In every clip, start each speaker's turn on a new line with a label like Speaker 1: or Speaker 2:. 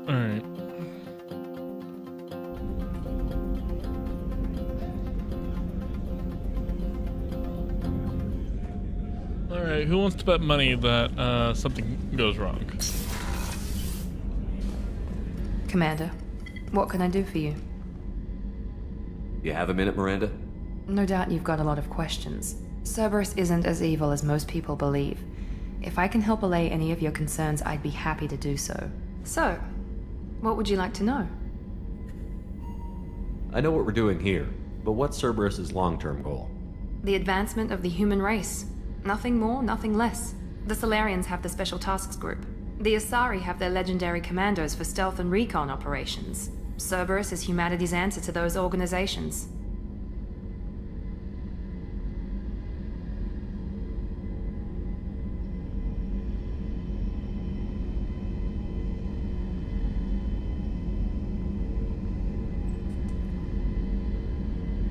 Speaker 1: Alright. Alright, who wants to bet money that something goes wrong?
Speaker 2: Commander, what can I do for you?
Speaker 3: You have a minute, Miranda?
Speaker 2: No doubt you've got a lot of questions. Cerberus isn't as evil as most people believe. If I can help allay any of your concerns, I'd be happy to do so. So, what would you like to know?
Speaker 3: I know what we're doing here, but what's Cerberus's long-term goal?
Speaker 2: The advancement of the human race. Nothing more, nothing less. The Solarians have the Special Tasks Group. The Asari have their legendary commandos for stealth and recon operations. Cerberus is humanity's answer to those organizations.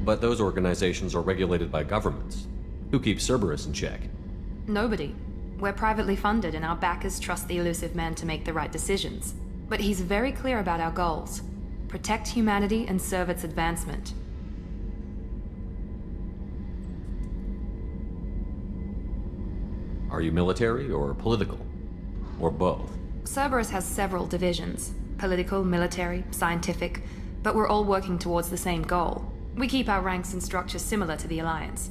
Speaker 3: But those organizations are regulated by governments. Who keeps Cerberus in check?
Speaker 2: Nobody. We're privately funded and our backers trust the elusive man to make the right decisions. But he's very clear about our goals. Protect humanity and serve its advancement.
Speaker 3: Are you military or political? Or both?
Speaker 2: Cerberus has several divisions. Political, military, scientific, but we're all working towards the same goal. We keep our ranks and structure similar to the Alliance.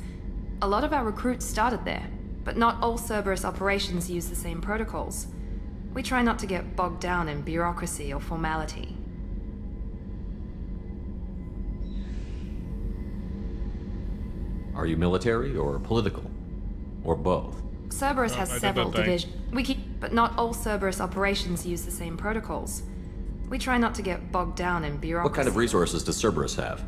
Speaker 2: A lot of our recruits started there, but not all Cerberus operations use the same protocols. We try not to get bogged down in bureaucracy or formality.
Speaker 3: Are you military or political? Or both?
Speaker 2: Cerberus has several divisions. But not all Cerberus operations use the same protocols. We try not to get bogged down in bureaucracy.
Speaker 3: What kind of resources does Cerberus have?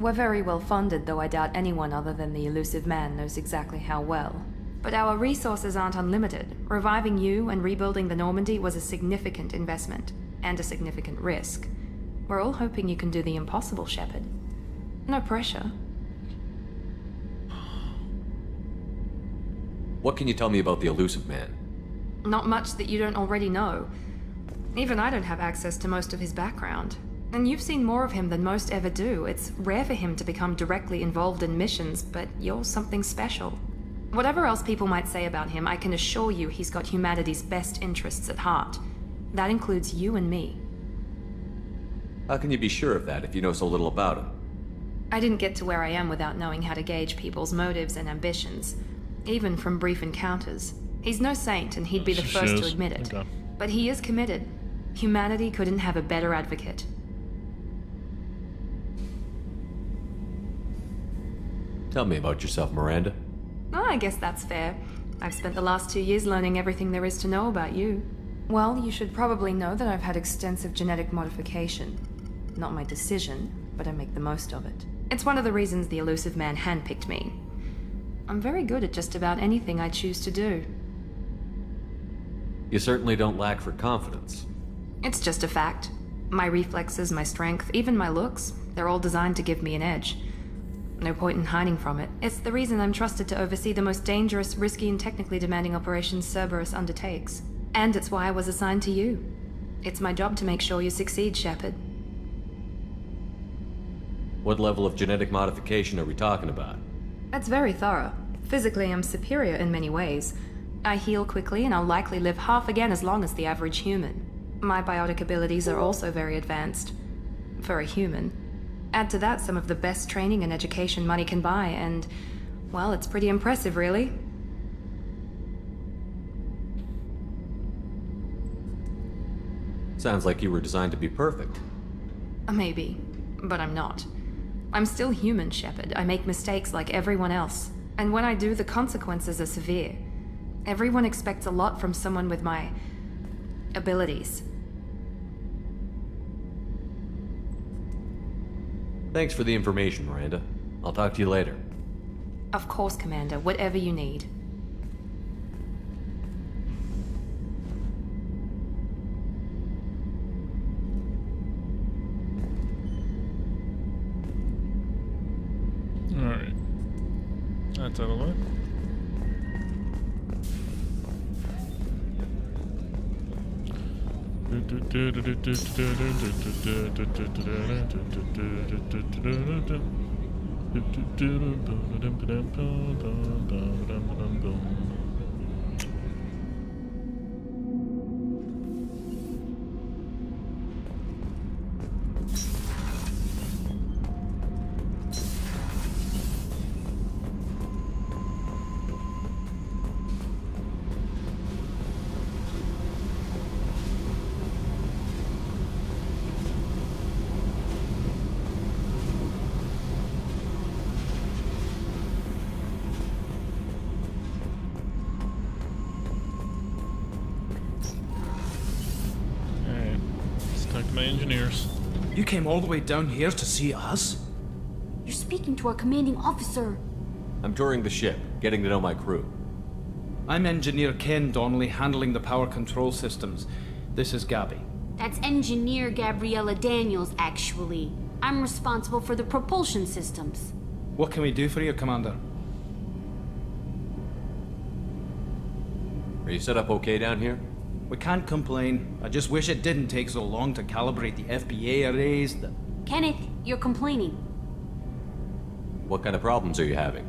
Speaker 2: We're very well funded, though I doubt anyone other than the elusive man knows exactly how well. But our resources aren't unlimited. Reviving you and rebuilding the Normandy was a significant investment, and a significant risk. We're all hoping you can do the impossible, Shepard. No pressure.
Speaker 3: What can you tell me about the elusive man?
Speaker 2: Not much that you don't already know. Even I don't have access to most of his background. And you've seen more of him than most ever do. It's rare for him to become directly involved in missions, but you're something special. Whatever else people might say about him, I can assure you he's got humanity's best interests at heart. That includes you and me.
Speaker 3: How can you be sure of that if you know so little about him?
Speaker 2: I didn't get to where I am without knowing how to gauge people's motives and ambitions, even from brief encounters. He's no saint, and he'd be the first to admit it.
Speaker 1: Okay.
Speaker 2: But he is committed. Humanity couldn't have a better advocate.
Speaker 3: Tell me about yourself, Miranda.
Speaker 2: Oh, I guess that's fair. I've spent the last 2 years learning everything there is to know about you. Well, you should probably know that I've had extensive genetic modification. Not my decision, but I make the most of it. It's one of the reasons the elusive man handpicked me. I'm very good at just about anything I choose to do.
Speaker 3: You certainly don't lack for confidence.
Speaker 2: It's just a fact. My reflexes, my strength, even my looks, they're all designed to give me an edge. No point in hiding from it. It's the reason I'm trusted to oversee the most dangerous, risky, and technically demanding operations Cerberus undertakes. And it's why I was assigned to you. It's my job to make sure you succeed, Shepard.
Speaker 3: What level of genetic modification are we talking about?
Speaker 2: That's very thorough. Physically, I'm superior in many ways. I heal quickly, and I'll likely live half again as long as the average human. My biotic abilities are also very advanced. For a human. Add to that some of the best training and education money can buy, and, well, it's pretty impressive, really.
Speaker 3: Sounds like you were designed to be perfect.
Speaker 2: Maybe, but I'm not. I'm still human, Shepard. I make mistakes like everyone else. And when I do, the consequences are severe. Everyone expects a lot from someone with my abilities.
Speaker 3: Thanks for the information, Miranda. I'll talk to you later.
Speaker 2: Of course, Commander. Whatever you need.
Speaker 1: Alright. That's out of the way. My engineers.
Speaker 4: You came all the way down here to see us?
Speaker 5: You're speaking to our commanding officer.
Speaker 3: I'm touring the ship, getting to know my crew.
Speaker 4: I'm Engineer Ken Donnelly, handling the power control systems. This is Gabby.
Speaker 5: That's Engineer Gabriella Daniels, actually. I'm responsible for the propulsion systems.
Speaker 4: What can we do for you, Commander?
Speaker 3: Are you set up okay down here?
Speaker 4: We can't complain. I just wish it didn't take so long to calibrate the FBA arrays.
Speaker 5: Kenneth, you're complaining.
Speaker 3: What kind of problems are you having?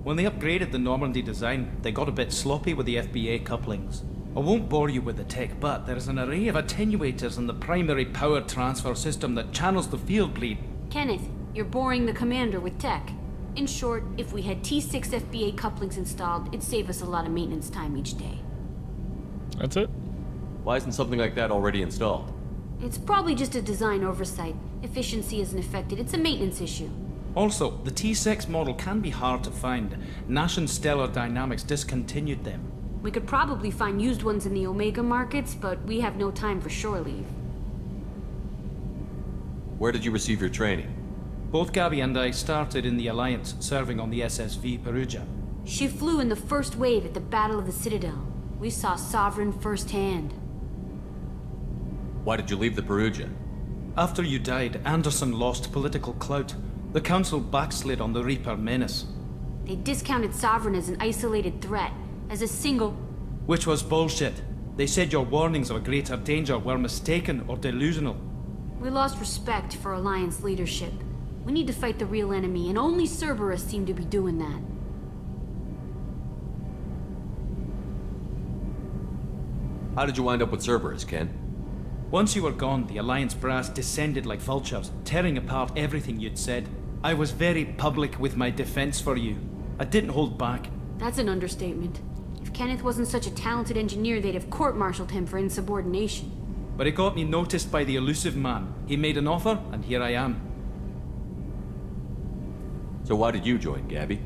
Speaker 4: When they upgraded the Normandy design, they got a bit sloppy with the FBA couplings. I won't bore you with the tech, but there's an array of attenuators in the primary power transfer system that channels the field bleed.
Speaker 5: Kenneth, you're boring the commander with tech. In short, if we had T6 FBA couplings installed, it'd save us a lot of maintenance time each day.
Speaker 1: That's it?
Speaker 3: Why isn't something like that already installed?
Speaker 5: It's probably just a design oversight. Efficiency isn't affected. It's a maintenance issue.
Speaker 4: Also, the T6 model can be hard to find. Nash and Stellar Dynamics discontinued them.
Speaker 5: We could probably find used ones in the Omega markets, but we have no time for shore leave.
Speaker 3: Where did you receive your training?
Speaker 4: Both Gabby and I started in the Alliance, serving on the SSV Perugia.
Speaker 5: She flew in the first wave at the Battle of the Citadel. We saw Sovereign firsthand.
Speaker 3: Why did you leave the Perugia?
Speaker 4: After you died, Anderson lost political clout. The Council backslid on the Reaper menace.
Speaker 5: They discounted Sovereign as an isolated threat, as a single...
Speaker 4: Which was bullshit. They said your warnings of a greater danger were mistaken or delusional.
Speaker 5: We lost respect for Alliance leadership. We need to fight the real enemy, and only Cerberus seemed to be doing that.
Speaker 3: How did you wind up with Cerberus, Ken?
Speaker 4: Once you were gone, the Alliance brass descended like vultures, tearing apart everything you'd said. I was very public with my defense for you. I didn't hold back.
Speaker 5: That's an understatement. If Kenneth wasn't such a talented engineer, they'd have court-martialed him for insubordination.
Speaker 4: But it got me noticed by the elusive man. He made an offer, and here I am.
Speaker 3: So why did you join, Gabby?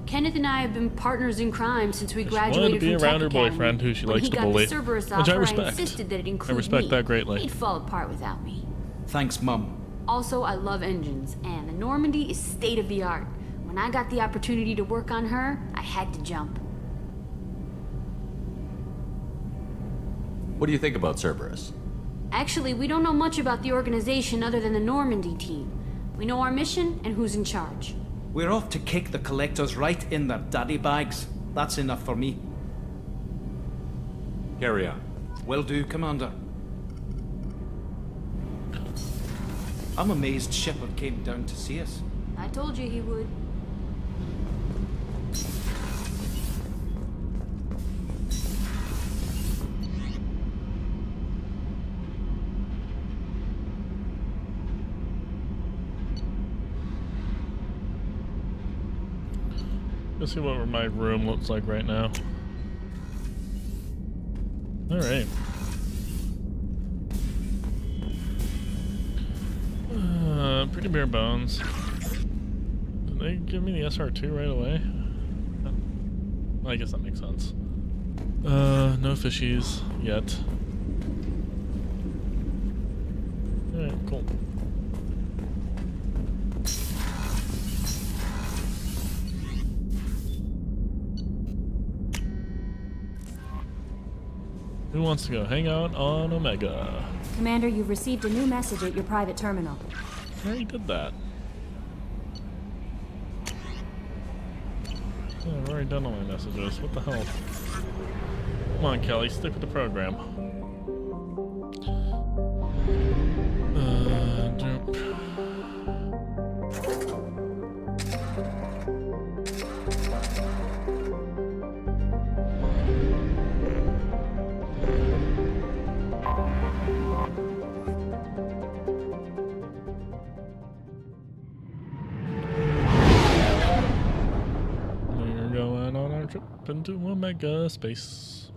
Speaker 5: Kenneth and I have been partners in crime since we
Speaker 1: She wanted
Speaker 5: graduated
Speaker 1: to be
Speaker 5: from
Speaker 1: around her
Speaker 5: Tech Academy.
Speaker 1: boyfriend who she
Speaker 5: When
Speaker 1: likes
Speaker 5: he
Speaker 1: to
Speaker 5: got
Speaker 1: bully,
Speaker 5: the Cerberus
Speaker 1: which I
Speaker 5: offer, I
Speaker 1: respect.
Speaker 5: insisted that it
Speaker 1: I
Speaker 5: include
Speaker 1: respect
Speaker 5: me.
Speaker 1: that greatly.
Speaker 5: He'd fall apart without me.
Speaker 4: Thanks, Mum.
Speaker 5: Also, I love engines, and the Normandy is state-of-the-art. When I got the opportunity to work on her, I had to jump.
Speaker 3: What do you think about Cerberus?
Speaker 5: Actually, we don't know much about the organization other than the Normandy team. We know our mission and who's in charge.
Speaker 4: We're off to kick the collectors right in their daddy bags. That's enough for me.
Speaker 3: Carry on.
Speaker 4: Will do, Commander. I'm amazed Shepard came down to see us.
Speaker 5: I told you he would.
Speaker 1: Let's see what my room looks like right now. Alright. Pretty bare bones. Did they give me the SR2 right away? Well, I guess that makes sense. No fishies yet. Alright, cool. Who wants to go hang out on Omega?
Speaker 6: Commander, you've received a new message at your private terminal.
Speaker 1: I already did that. Yeah, I've already done all my messages. What the hell? Come on, Kelly, stick with the program. our trip into Omega space.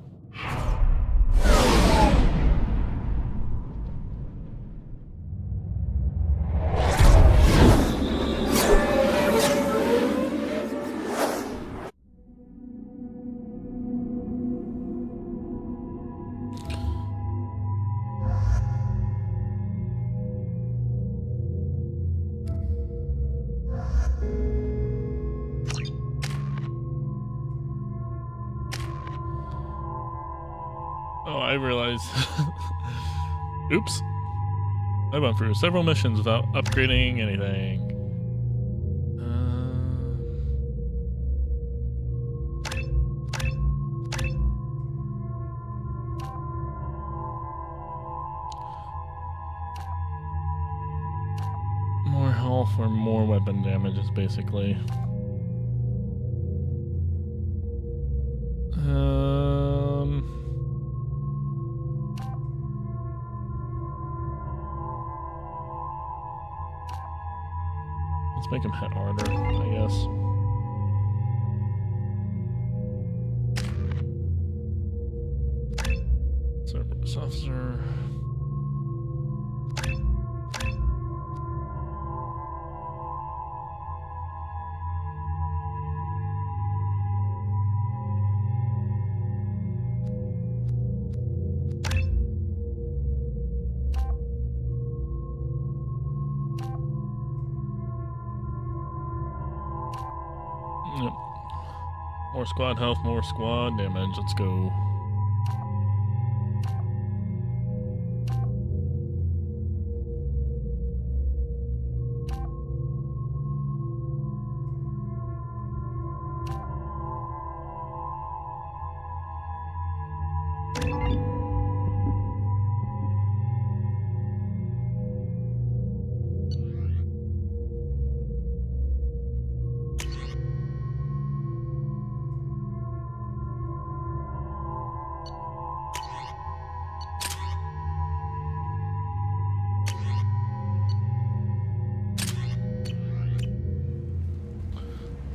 Speaker 1: Oh, I realize. Oops. I went through several missions without upgrading anything. More health or more weapon damages, basically. Let's make him hit harder, I guess. Service officer. Yep. More squad health, more squad damage. Let's go.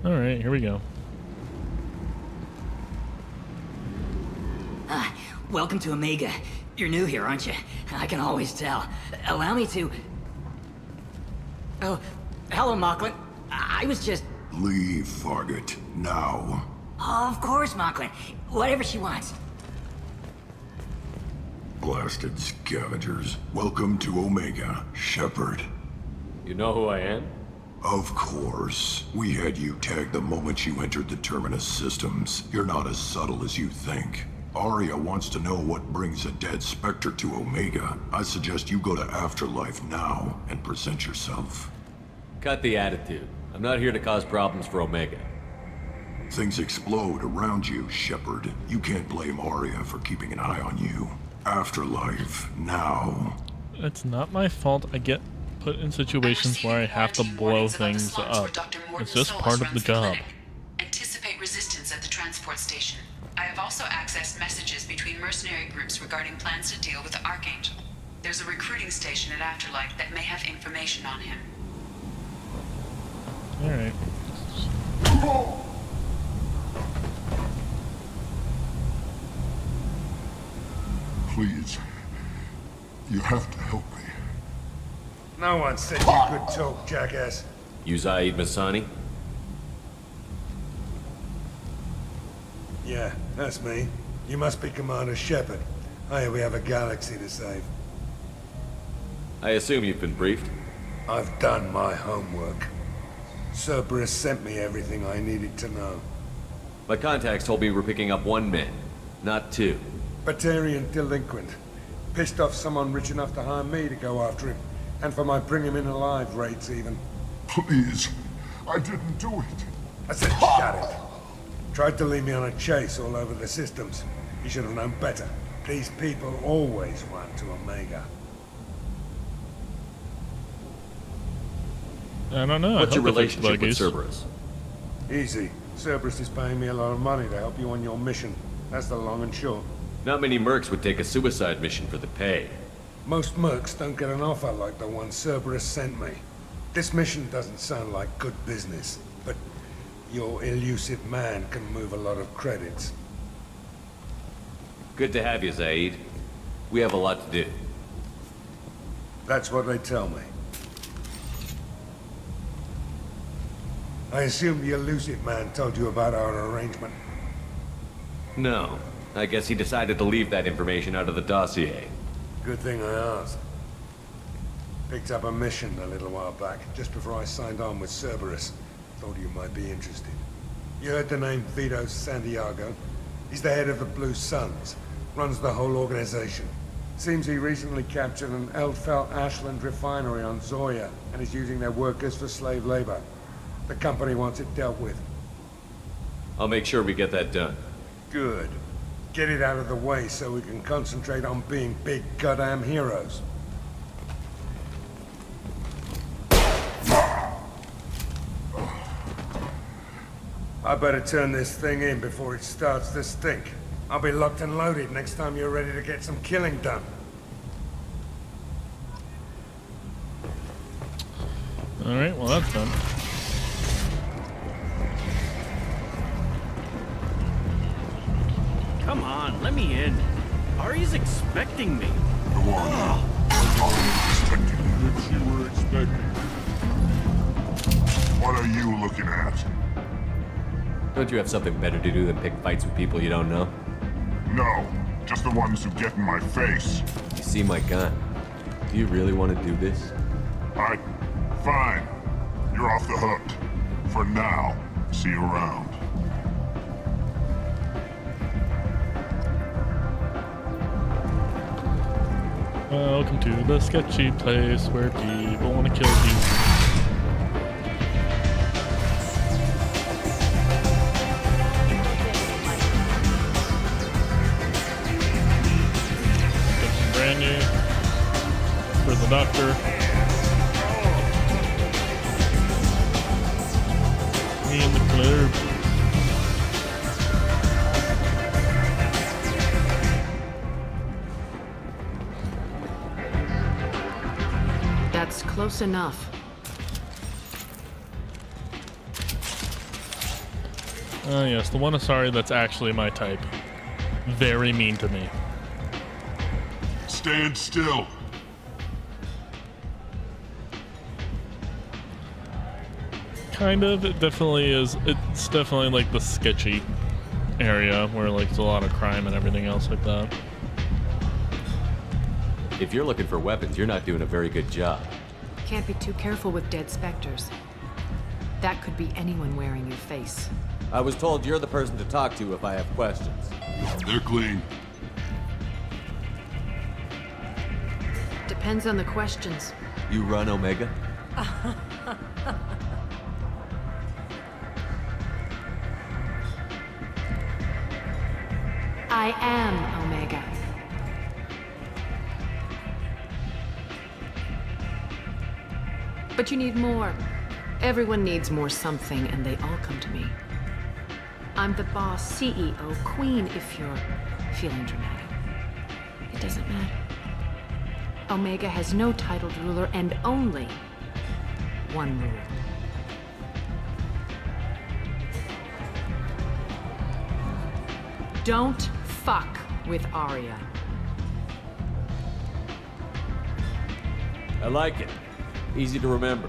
Speaker 1: Alright, here we go.
Speaker 7: Welcome to Omega. You're new here, aren't you? I can always tell. Allow me to... Oh, hello, Mocklin. I was just...
Speaker 8: Leave, Fargate. Now.
Speaker 7: Oh, of course, Mocklin. Whatever she wants.
Speaker 8: Blasted scavengers. Welcome to Omega, Shepard.
Speaker 3: You know who I am?
Speaker 8: Of course. We had you tagged the moment you entered the Terminus systems. You're not as subtle as you think. Arya wants to know what brings a dead Spectre to Omega. I suggest you go to Afterlife now and present yourself.
Speaker 3: Cut the attitude. I'm not here to cause problems for Omega.
Speaker 8: Things explode around you, Shepard. You can't blame Arya for keeping an eye on you. Afterlife, now.
Speaker 1: It's not my fault I get put in situations where I have to blow things up. It's just part of the job.
Speaker 9: Anticipate resistance at the transport station. I have also accessed messages between mercenary groups regarding plans to deal with the Archangel. There's a recruiting station at Afterlife that may have information on him.
Speaker 1: Alright.
Speaker 8: Please. You have to help me.
Speaker 10: No one said you could talk, jackass.
Speaker 3: You Zaid Masani?
Speaker 10: Yeah, that's me. You must be Commander Shepard. Hey, we have a galaxy to save.
Speaker 3: I assume you've been briefed?
Speaker 10: I've done my homework. Cerberus sent me everything I needed to know.
Speaker 3: My contacts told me we're picking up one man, not two.
Speaker 10: Batarian delinquent. Pissed off someone rich enough to hire me to go after him. And for my bring him in alive rates even.
Speaker 8: Please. I didn't do it.
Speaker 10: I said shut it. Tried to lead me on a chase all over the systems. You should have known better. These people always want to Omega.
Speaker 1: I don't know.
Speaker 3: What's your relationship with Cerberus?
Speaker 10: Easy. Cerberus is paying me a lot of money to help you on your mission. That's the long and short.
Speaker 3: Not many mercs would take a suicide mission for the pay.
Speaker 10: Most mercs don't get an offer like the one Cerberus sent me. This mission doesn't sound like good business, but Your elusive man can move a lot of credits.
Speaker 3: Good to have you, Zaid. We have a lot to do.
Speaker 10: That's what they tell me. I assume the elusive man told you about our arrangement.
Speaker 3: No. I guess he decided to leave that information out of the dossier.
Speaker 10: Good thing I asked. Picked up a mission a little while back, just before I signed on with Cerberus. Thought you might be interested. You heard the name Vito Santiago? He's the head of the Blue Suns. Runs the whole organization. Seems he recently captured an Eldfell Ashland refinery on Zoya and is using their workers for slave labor. The company wants it dealt with.
Speaker 3: I'll make sure we get that done.
Speaker 10: Good. Get it out of the way so we can concentrate on being big goddamn heroes. I better turn this thing in before it starts to stink. I'll be locked and loaded next time you're ready to get some killing done.
Speaker 1: Alright, well that's done.
Speaker 11: Come on, let me in. Ari's expecting me.
Speaker 8: The one.
Speaker 10: Which you were expecting.
Speaker 8: What are you looking at?
Speaker 3: Don't you have something better to do than pick fights with people you don't know?
Speaker 8: No, just the ones who get in my face.
Speaker 3: You see my gun. Do you really want to do this?
Speaker 8: Fine. You're off the hook. For now. See you around.
Speaker 1: Welcome to the sketchy place where people want to kill you. Get some brand new for the doctor. Me and the club.
Speaker 2: That's close enough.
Speaker 1: Yes, the one Asari that's actually my type. Very mean to me.
Speaker 8: Stand still.
Speaker 1: Kind of. It definitely is. It's definitely like the sketchy area where like there's a lot of crime and everything else like that.
Speaker 3: If you're looking for weapons, you're not doing a very good job.
Speaker 2: Can't be too careful with dead specters. That could be anyone wearing your face.
Speaker 3: I was told you're the person to talk to if I have questions.
Speaker 8: They're clean.
Speaker 2: Depends on the questions.
Speaker 3: You run Omega?
Speaker 2: I am Omega. But you need more. Everyone needs more something, and they all come to me. I'm the boss, CEO, queen, if you're feeling dramatic. It doesn't matter. Omega has no titled ruler and only one rule. Don't fuck with Arya.
Speaker 3: I like it. Easy to remember.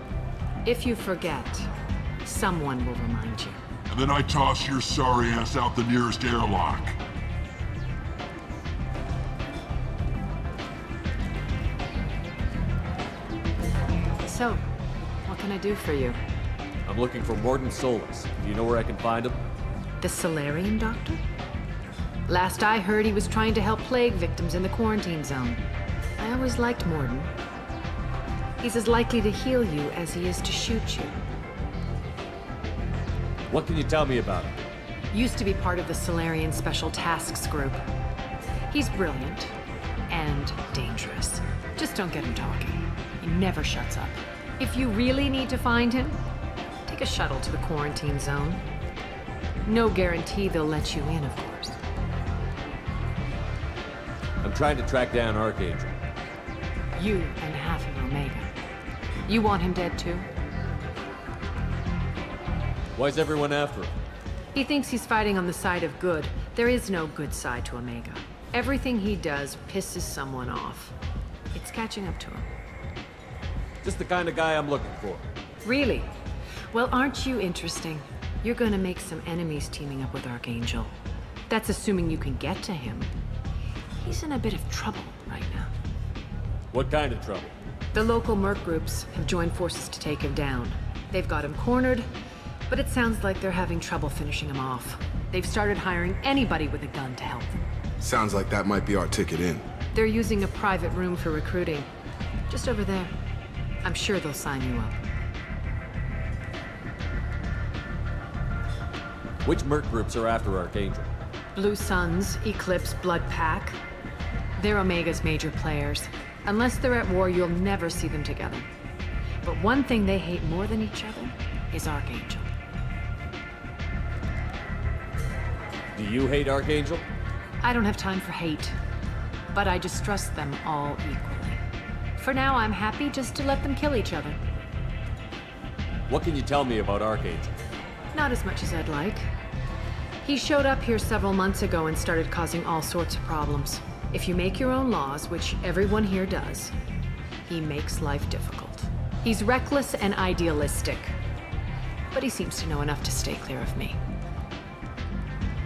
Speaker 2: If you forget, someone will remind you.
Speaker 8: And then I toss your sorry ass out the nearest airlock.
Speaker 2: So, what can I do for you?
Speaker 3: I'm looking for Morden Solis. Do you know where I can find him?
Speaker 2: The Solarian doctor? Last I heard, he was trying to help plague victims in the quarantine zone. I always liked Morden. He's as likely to heal you as he is to shoot you.
Speaker 3: What can you tell me about him?
Speaker 2: Used to be part of the Solarian Special Tasks Group. He's brilliant and dangerous. Just don't get him talking. He never shuts up. If you really need to find him, take a shuttle to the quarantine zone. No guarantee they'll let you in, of course.
Speaker 3: I'm trying to track down Archangel.
Speaker 2: You and half of Omega. You want him dead too?
Speaker 3: Why's everyone after him?
Speaker 12: He thinks he's fighting on the side of good. There is no good side to Omega. Everything he does pisses someone off. It's catching up to him.
Speaker 3: Just the kind of guy I'm looking for.
Speaker 12: Really? Well, aren't you interesting? You're gonna make some enemies teaming up with Archangel. That's assuming you can get to him. He's in a bit of trouble right now.
Speaker 3: What kind of trouble?
Speaker 12: The local merc groups have joined forces to take him down. They've got him cornered, but it sounds like they're having trouble finishing him off. They've started hiring anybody with a gun to help them.
Speaker 13: Sounds like that might be our ticket in.
Speaker 12: They're using a private room for recruiting. Just over there. I'm sure they'll sign you up.
Speaker 3: Which merc groups are after Archangel?
Speaker 12: Blue Suns, Eclipse, Blood Pack. They're Omega's major players. Unless they're at war, you'll never see them together. But one thing they hate more than each other is Archangel.
Speaker 3: Do you hate Archangel?
Speaker 12: I don't have time for hate, but I distrust them all equally. For now, I'm happy just to let them kill each other.
Speaker 3: What can you tell me about Archangel?
Speaker 12: Not as much as I'd like. He showed up here several months ago and started causing all sorts of problems. If you make your own laws, which everyone here does, he makes life difficult. He's reckless and idealistic, but he seems to know enough to stay clear of me.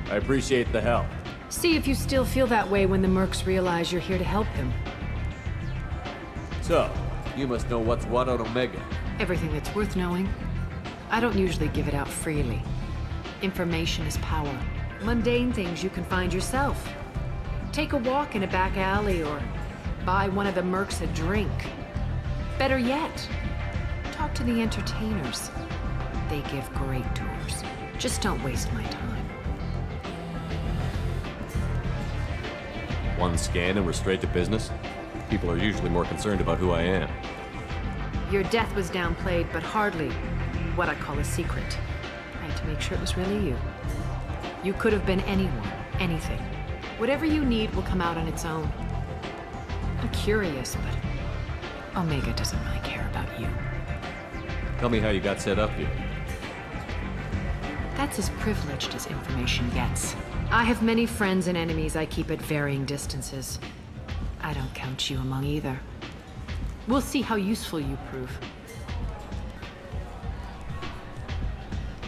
Speaker 3: I appreciate the help.
Speaker 12: See if you still feel that way when the mercs realize you're here to help him.
Speaker 3: So, you must know what's what on Omega.
Speaker 12: Everything that's worth knowing. I don't usually give it out freely. Information is power. Mundane things you can find yourself. Take a walk in a back alley or buy one of the mercs a drink. Better yet, talk to the entertainers. They give great tours. Just don't waste my time.
Speaker 3: One scan and we're straight to business? People are usually more concerned about who I am.
Speaker 12: Your death was downplayed, but hardly what I call a secret. I had to make sure it was really you. You could have been anyone, anything. Whatever you need will come out on its own. I'm curious, but Omega doesn't really care about you.
Speaker 3: Tell me how you got set up here.
Speaker 12: That's as privileged as information gets. I have many friends and enemies I keep at varying distances. I don't count you among either. We'll see how useful you prove.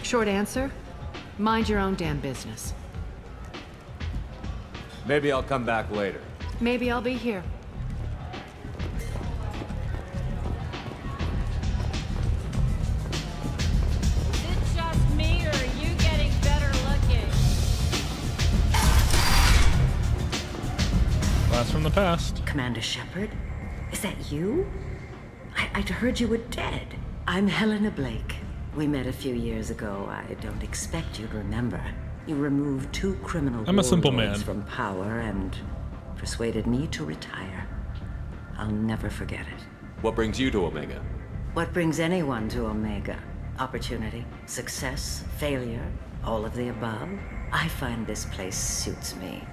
Speaker 12: Short answer, mind your own damn business.
Speaker 3: Maybe I'll come back later.
Speaker 12: Maybe I'll be here.
Speaker 5: Is it just me, or are you getting better looking?
Speaker 1: Blast from the past.
Speaker 14: Commander Shepard? Is that you? I'd heard you were dead. I'm Helena Blake. We met a few years ago. I don't expect you to remember. You removed 2 criminal
Speaker 1: I'm a simple man.
Speaker 14: warlords from power and persuaded me to retire. I'll never forget it.
Speaker 3: What brings you to Omega?
Speaker 14: What brings anyone to Omega? Opportunity, success, failure, all of the above? I find this place suits me.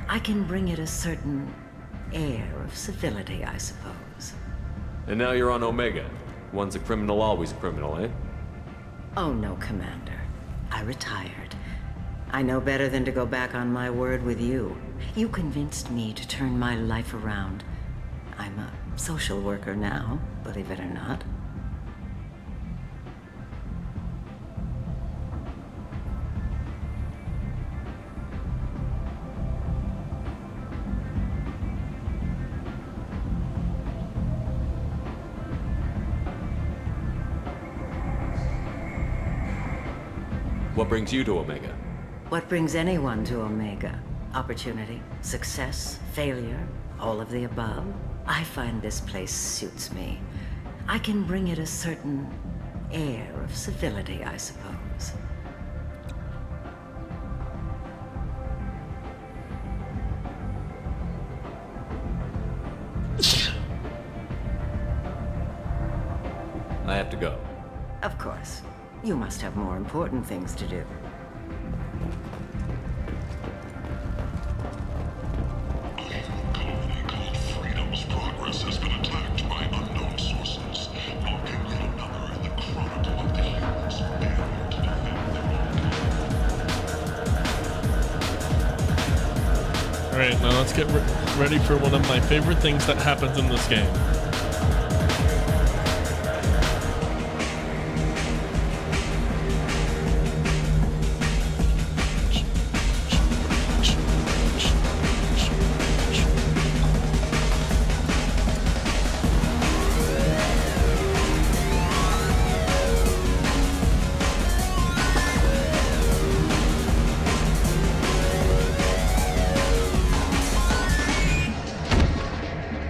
Speaker 14: I can bring it a certain air of civility, I suppose.
Speaker 3: And now you're on Omega. Once a criminal, always a criminal, eh?
Speaker 14: Oh no, Commander. I retired. I know better than to go back on my word with you. You convinced me to turn my life around. I'm a social worker now, believe it or not.
Speaker 3: What brings you to Omega?
Speaker 14: What brings anyone to Omega? Opportunity, success, failure, all of the above? I find this place suits me. I can bring it a certain air of civility, I suppose.
Speaker 3: I have to go.
Speaker 14: Of course. You must have more important things to do.
Speaker 8: Progress has been attacked by unknown sources, marking yet another in the chronicle of the heroes who dared to defend
Speaker 1: Alright, now let's get ready for one of my favorite things that happens in this game.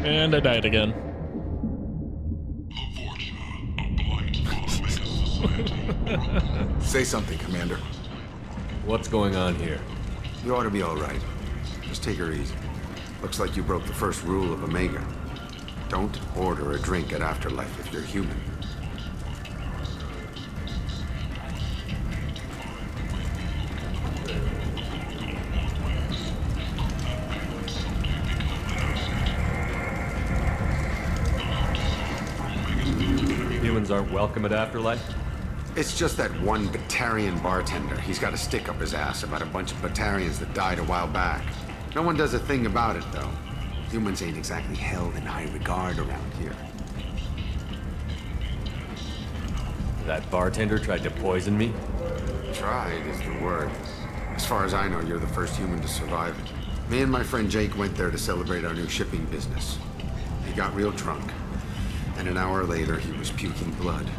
Speaker 1: And I died again.
Speaker 13: Say something, Commander.
Speaker 3: What's going on here?
Speaker 13: You ought to be all right. Just take her easy. Looks like you broke the first rule of Omega. Don't order a drink at Afterlife if you're human.
Speaker 3: Humans aren't welcome at Afterlife?
Speaker 13: It's just that one Batarian bartender. He's got a stick up his ass about a bunch of Batarians that died a while back. No one does a thing about it, though. Humans ain't exactly held in high regard around here.
Speaker 3: That bartender tried to poison me?
Speaker 13: Tried is the word. As far as I know, you're the first human to survive it. Me and my friend Jake went there to celebrate our new shipping business. He got real drunk, and an hour later he was puking blood.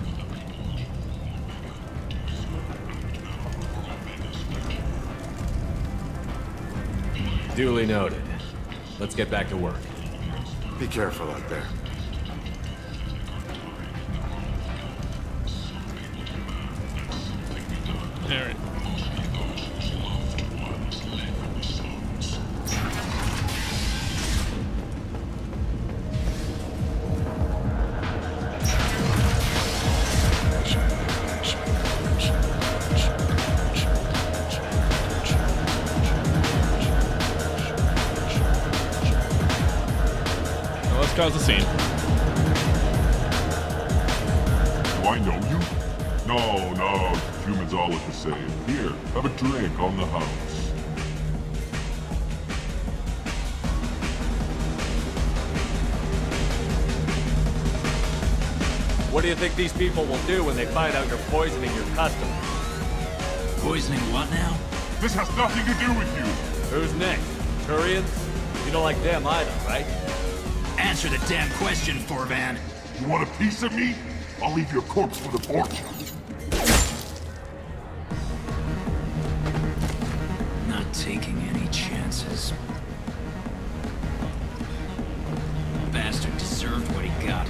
Speaker 3: Duly noted. Let's get back to work.
Speaker 13: Be careful out there.
Speaker 1: Alright. Now let's cause a scene.
Speaker 15: Do I know you? No, humans all look the same. Here, have a drink on the house.
Speaker 3: What do you think these people will do when they find out you're poisoning your customers?
Speaker 16: Poisoning what now?
Speaker 15: This has nothing to do with you.
Speaker 3: Who's next? Turians? You don't like them either, right?
Speaker 16: Answer the damn question, Forvan.
Speaker 15: You want a piece of me? I'll leave your corpse for the fortune.
Speaker 16: Not taking any chances. Bastard deserved what he got.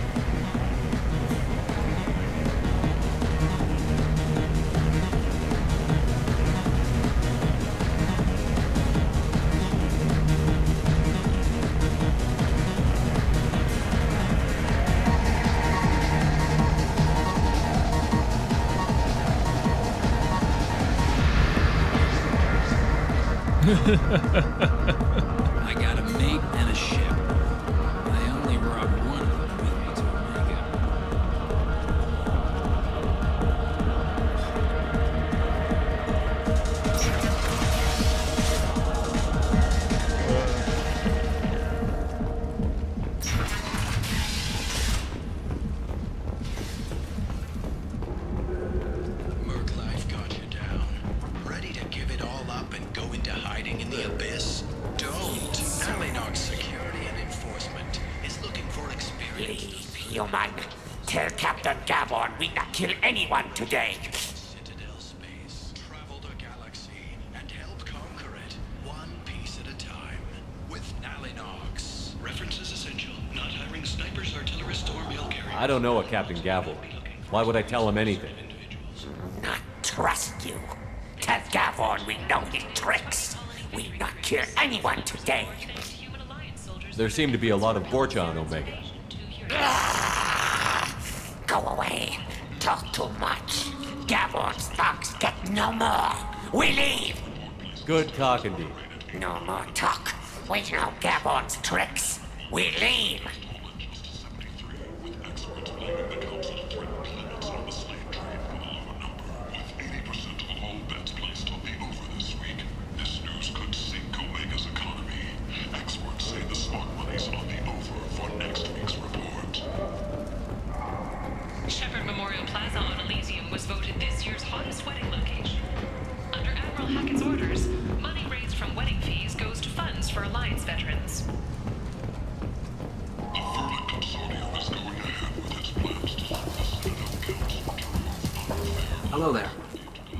Speaker 16: I got a mate and a ship. I only brought one of them with me to Merc life got you down. Ready to give it all up and go into hiding in the abyss? Don't. Alinox Security and Enforcement is looking for experienced
Speaker 17: Human, tell Captain Gavon we not kill anyone today.
Speaker 16: Citadel space. Travel the galaxy and help conquer it, one piece at a time. With Alinox. References essential. Not hiring snipers, artillerists, or mail carriers.
Speaker 3: I don't know a Captain Gavel. Why would I tell him anything?
Speaker 17: Not trust you. Tell Gavon we know his tricks. We not kill anyone today.
Speaker 3: There seem to be a lot of Borcha on Omega.
Speaker 17: Go away. Talk too much. Gavon's thugs get no more. We leave.
Speaker 3: Good talk indeed.
Speaker 17: No more talk. We know Gavon's tricks. We leave.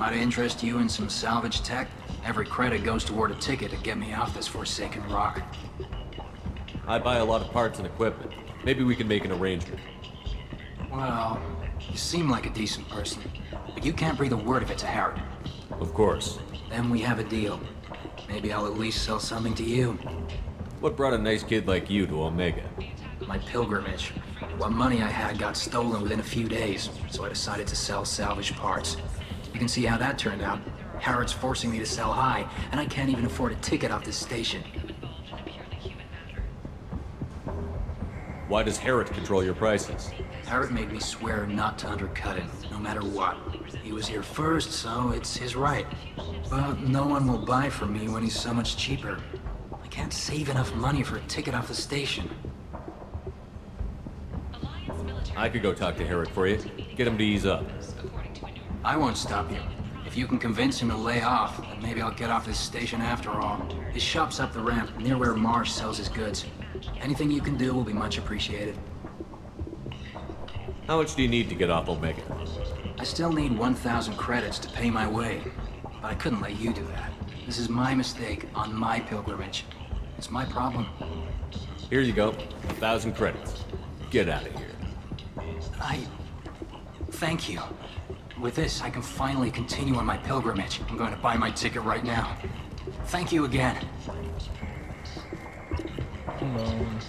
Speaker 18: Might interest you in some salvage tech? Every credit goes toward a ticket to get me off this forsaken rock.
Speaker 3: I buy a lot of parts and equipment. Maybe we can make an arrangement.
Speaker 18: Well, you seem like a decent person, but you can't breathe a word of it to Harrod.
Speaker 3: Of course.
Speaker 18: Then we have a deal. Maybe I'll at least sell something to you.
Speaker 3: What brought a nice kid like you to Omega?
Speaker 18: My pilgrimage. What money I had got stolen within a few days, so I decided to sell salvage parts. You can see how that turned out. Harrod's forcing me to sell high, and I can't even afford a ticket off this station.
Speaker 3: Why does Harrod control your prices?
Speaker 18: Harrod made me swear not to undercut it, no matter what. He was here first, so it's his right. But no one will buy from me when he's so much cheaper. I can't save enough money for a ticket off the station.
Speaker 3: I could go talk to Harrod for you. Get him to ease up.
Speaker 18: I won't stop you. If you can convince him to lay off, then maybe I'll get off this station after all. His shop's up the ramp, near where Marsh sells his goods. Anything you can do will be much appreciated.
Speaker 3: How much do you need to get off Omega?
Speaker 18: I still need 1,000 credits to pay my way, but I couldn't let you do that. This is my mistake on my pilgrimage. It's my problem.
Speaker 3: Here you go. 1,000 credits. Get out of here.
Speaker 18: Thank you. With this, I can finally continue on my pilgrimage. I'm going to buy my ticket right now. Thank you again.
Speaker 1: Come on.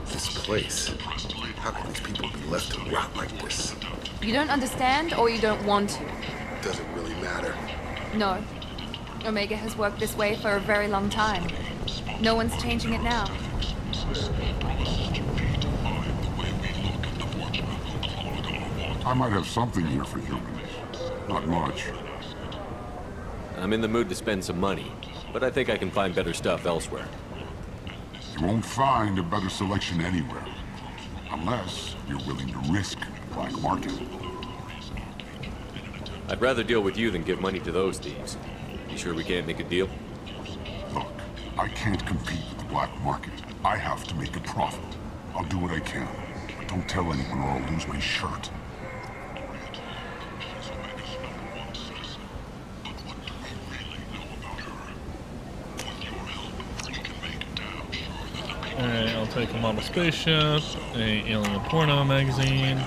Speaker 13: This place. How can these people be left to rot like this?
Speaker 2: You don't understand, or you don't want to?
Speaker 13: Doesn't really matter.
Speaker 2: No. Omega has worked this way for a very long time. No one's changing it now.
Speaker 15: I might have something here for humans. Not much.
Speaker 3: I'm in the mood to spend some money, but I think I can find better stuff elsewhere.
Speaker 15: You won't find a better selection anywhere. Unless you're willing to risk the black market.
Speaker 3: I'd rather deal with you than give money to those thieves. You sure we can't make a deal?
Speaker 15: Look, I can't compete with the black market. I have to make a profit. I'll do what I can. But don't tell anyone or I'll lose my shirt.
Speaker 1: Alright, I'll take a model spaceship, a alien porno magazine.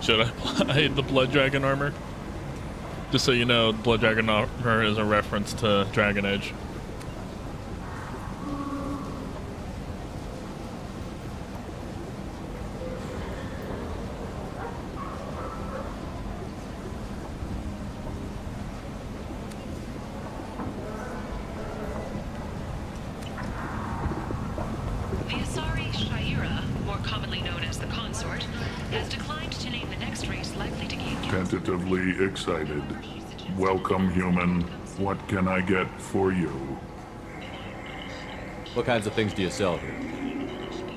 Speaker 1: Should I buy the Blood Dragon armor? Just so you know, Blood Dragon armor is a reference to Dragon Age.
Speaker 15: Tentatively excited. Welcome, human. What can I get for you?
Speaker 3: What kinds of things do you sell here?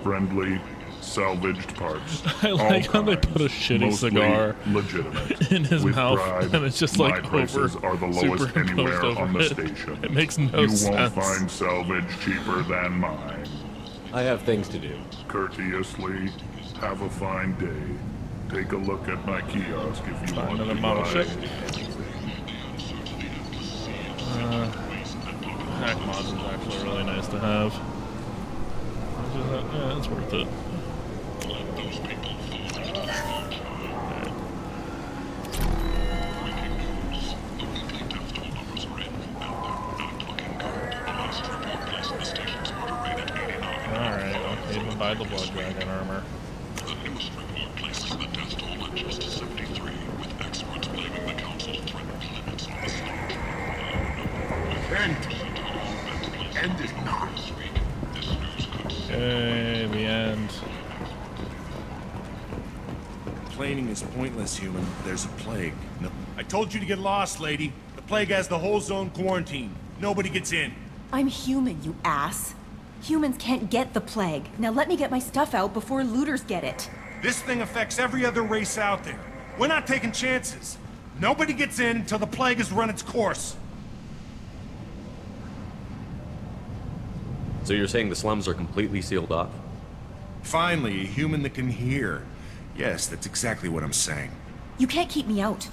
Speaker 15: Friendly, salvaged parts.
Speaker 1: I like how they put a shitty cigar
Speaker 15: legitimate.
Speaker 1: in his
Speaker 15: With
Speaker 1: mouth,
Speaker 15: pride,
Speaker 1: and it's just
Speaker 15: my
Speaker 1: like
Speaker 15: prices are the lowest anywhere on the station.
Speaker 1: It makes no
Speaker 15: you
Speaker 1: sense.
Speaker 15: You won't find salvage cheaper than mine.
Speaker 3: I have things to do.
Speaker 15: Courteously, have a fine day. Take a look at my kiosk if you want
Speaker 1: another
Speaker 15: to
Speaker 1: model
Speaker 15: buy.
Speaker 1: ship. Hack mods is actually really nice to have. Yeah, it's worth it. Alright, I'll even buy the Blood Dragon armor.
Speaker 15: End is not.
Speaker 1: Okay, the end.
Speaker 11: Complaining is pointless, human. There's a plague. No. I told you to get lost, lady. The plague has the whole zone quarantined. Nobody gets in.
Speaker 19: I'm human, you ass. Humans can't get the plague. Now let me get my stuff out before looters get it.
Speaker 11: This thing affects every other race out there. We're not taking chances. Nobody gets in until the plague has run its course.
Speaker 3: So you're saying the slums are completely sealed off?
Speaker 11: Finally, a human that can hear. Yes, that's exactly what I'm saying.
Speaker 19: You can't keep me out.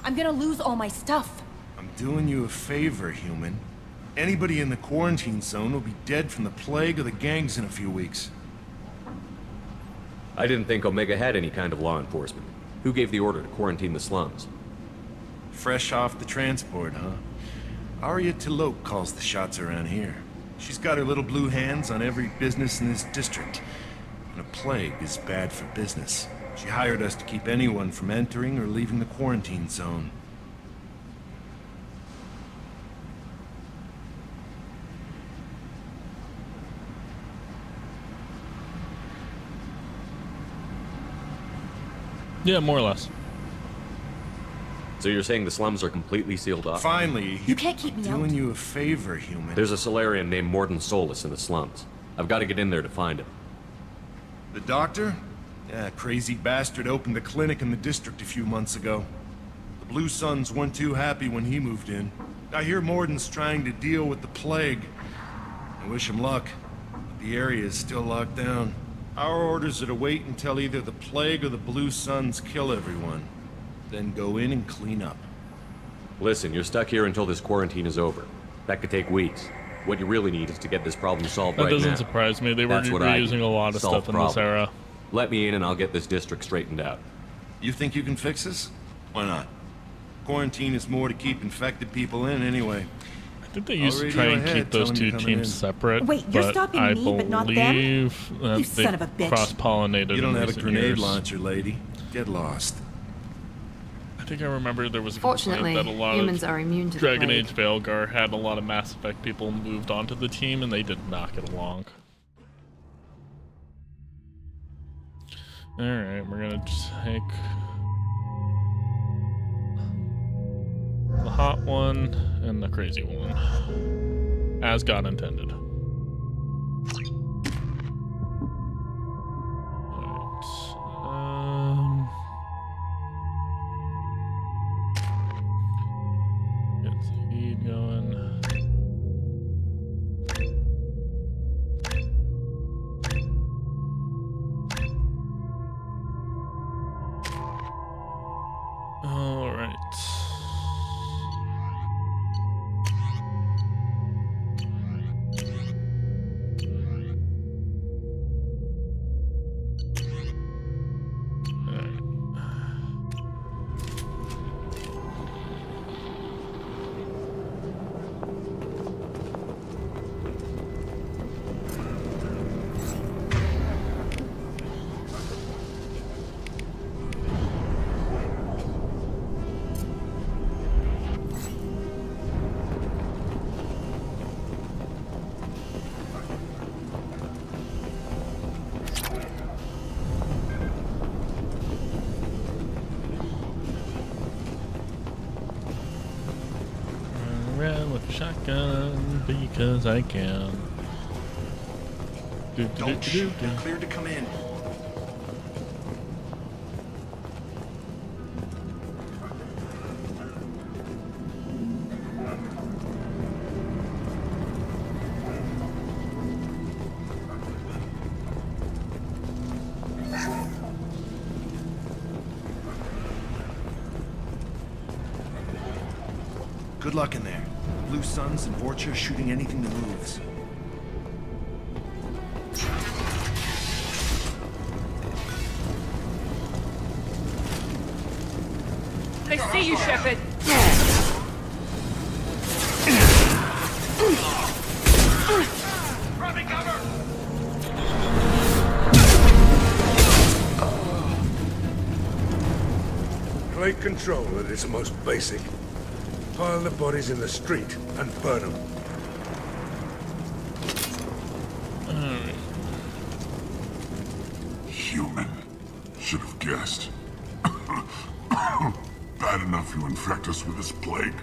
Speaker 19: I'm gonna lose all my stuff.
Speaker 11: I'm doing you a favor, human. Anybody in the quarantine zone will be dead from the plague or the gangs in a few weeks.
Speaker 3: I didn't think Omega had any kind of law enforcement. Who gave the order to quarantine the slums?
Speaker 11: Fresh off the transport, huh? Arya Tilok calls the shots around here. She's got her little blue hands on every business in this district. And a plague is bad for business. She hired us to keep anyone from entering or leaving the quarantine zone.
Speaker 1: Yeah, more or less.
Speaker 3: So you're saying the slums are completely sealed off?
Speaker 11: Finally,
Speaker 19: You can't keep me out.
Speaker 11: doing you a favor, human.
Speaker 3: There's a Solarian named Morden Solus in the slums. I've got to get in there to find him.
Speaker 11: The doctor? Yeah, crazy bastard opened a clinic in the district a few months ago. The Blue Suns weren't too happy when he moved in. I hear Morden's trying to deal with the plague. I wish him luck, but the area is still locked down. Our orders are to wait until either the plague or the Blue Suns kill everyone. Then go in and clean up.
Speaker 3: Listen, you're stuck here until this quarantine is over. That could take weeks. What you really need is to get this problem solved right now.
Speaker 1: That doesn't surprise me. They were reusing a lot of stuff in this era.
Speaker 3: Let me in and I'll get this district straightened out.
Speaker 11: You think you can fix this? Why not? Quarantine is more to keep infected people in anyway.
Speaker 1: I think they used to try and keep those two teams separate.
Speaker 19: Wait, you're stopping
Speaker 1: I
Speaker 19: me, but not them?
Speaker 1: believe that
Speaker 19: You
Speaker 1: they
Speaker 19: son of a bitch.
Speaker 1: cross-pollinated
Speaker 11: You don't
Speaker 1: in
Speaker 11: have a
Speaker 1: recent
Speaker 11: grenade
Speaker 1: years.
Speaker 11: launcher, lady. Get lost.
Speaker 1: I think I remember there was a
Speaker 2: Fortunately,
Speaker 1: complaint that a lot
Speaker 2: humans
Speaker 1: of
Speaker 2: are immune to the
Speaker 1: Dragon
Speaker 2: plague.
Speaker 1: Age Veilgar had a lot of Mass Effect people moved onto the team and they did not get along. Alright, we're gonna take the hot one and the crazy one. As God intended. Get the heat going. All right. Around with a shotgun because I can.
Speaker 11: Don't shoot. They're cleared to come in. Good luck in there. Blue Suns and Vorcha shooting anything that moves.
Speaker 20: I see you, Shepard.
Speaker 10: Plague control at its most basic. Pile the bodies in the street and burn them.
Speaker 8: Human. Should have guessed. Bad enough you infect us with this plague.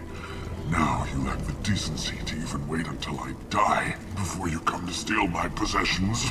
Speaker 8: Now you lack the decency to even wait until I die before you come to steal my possessions.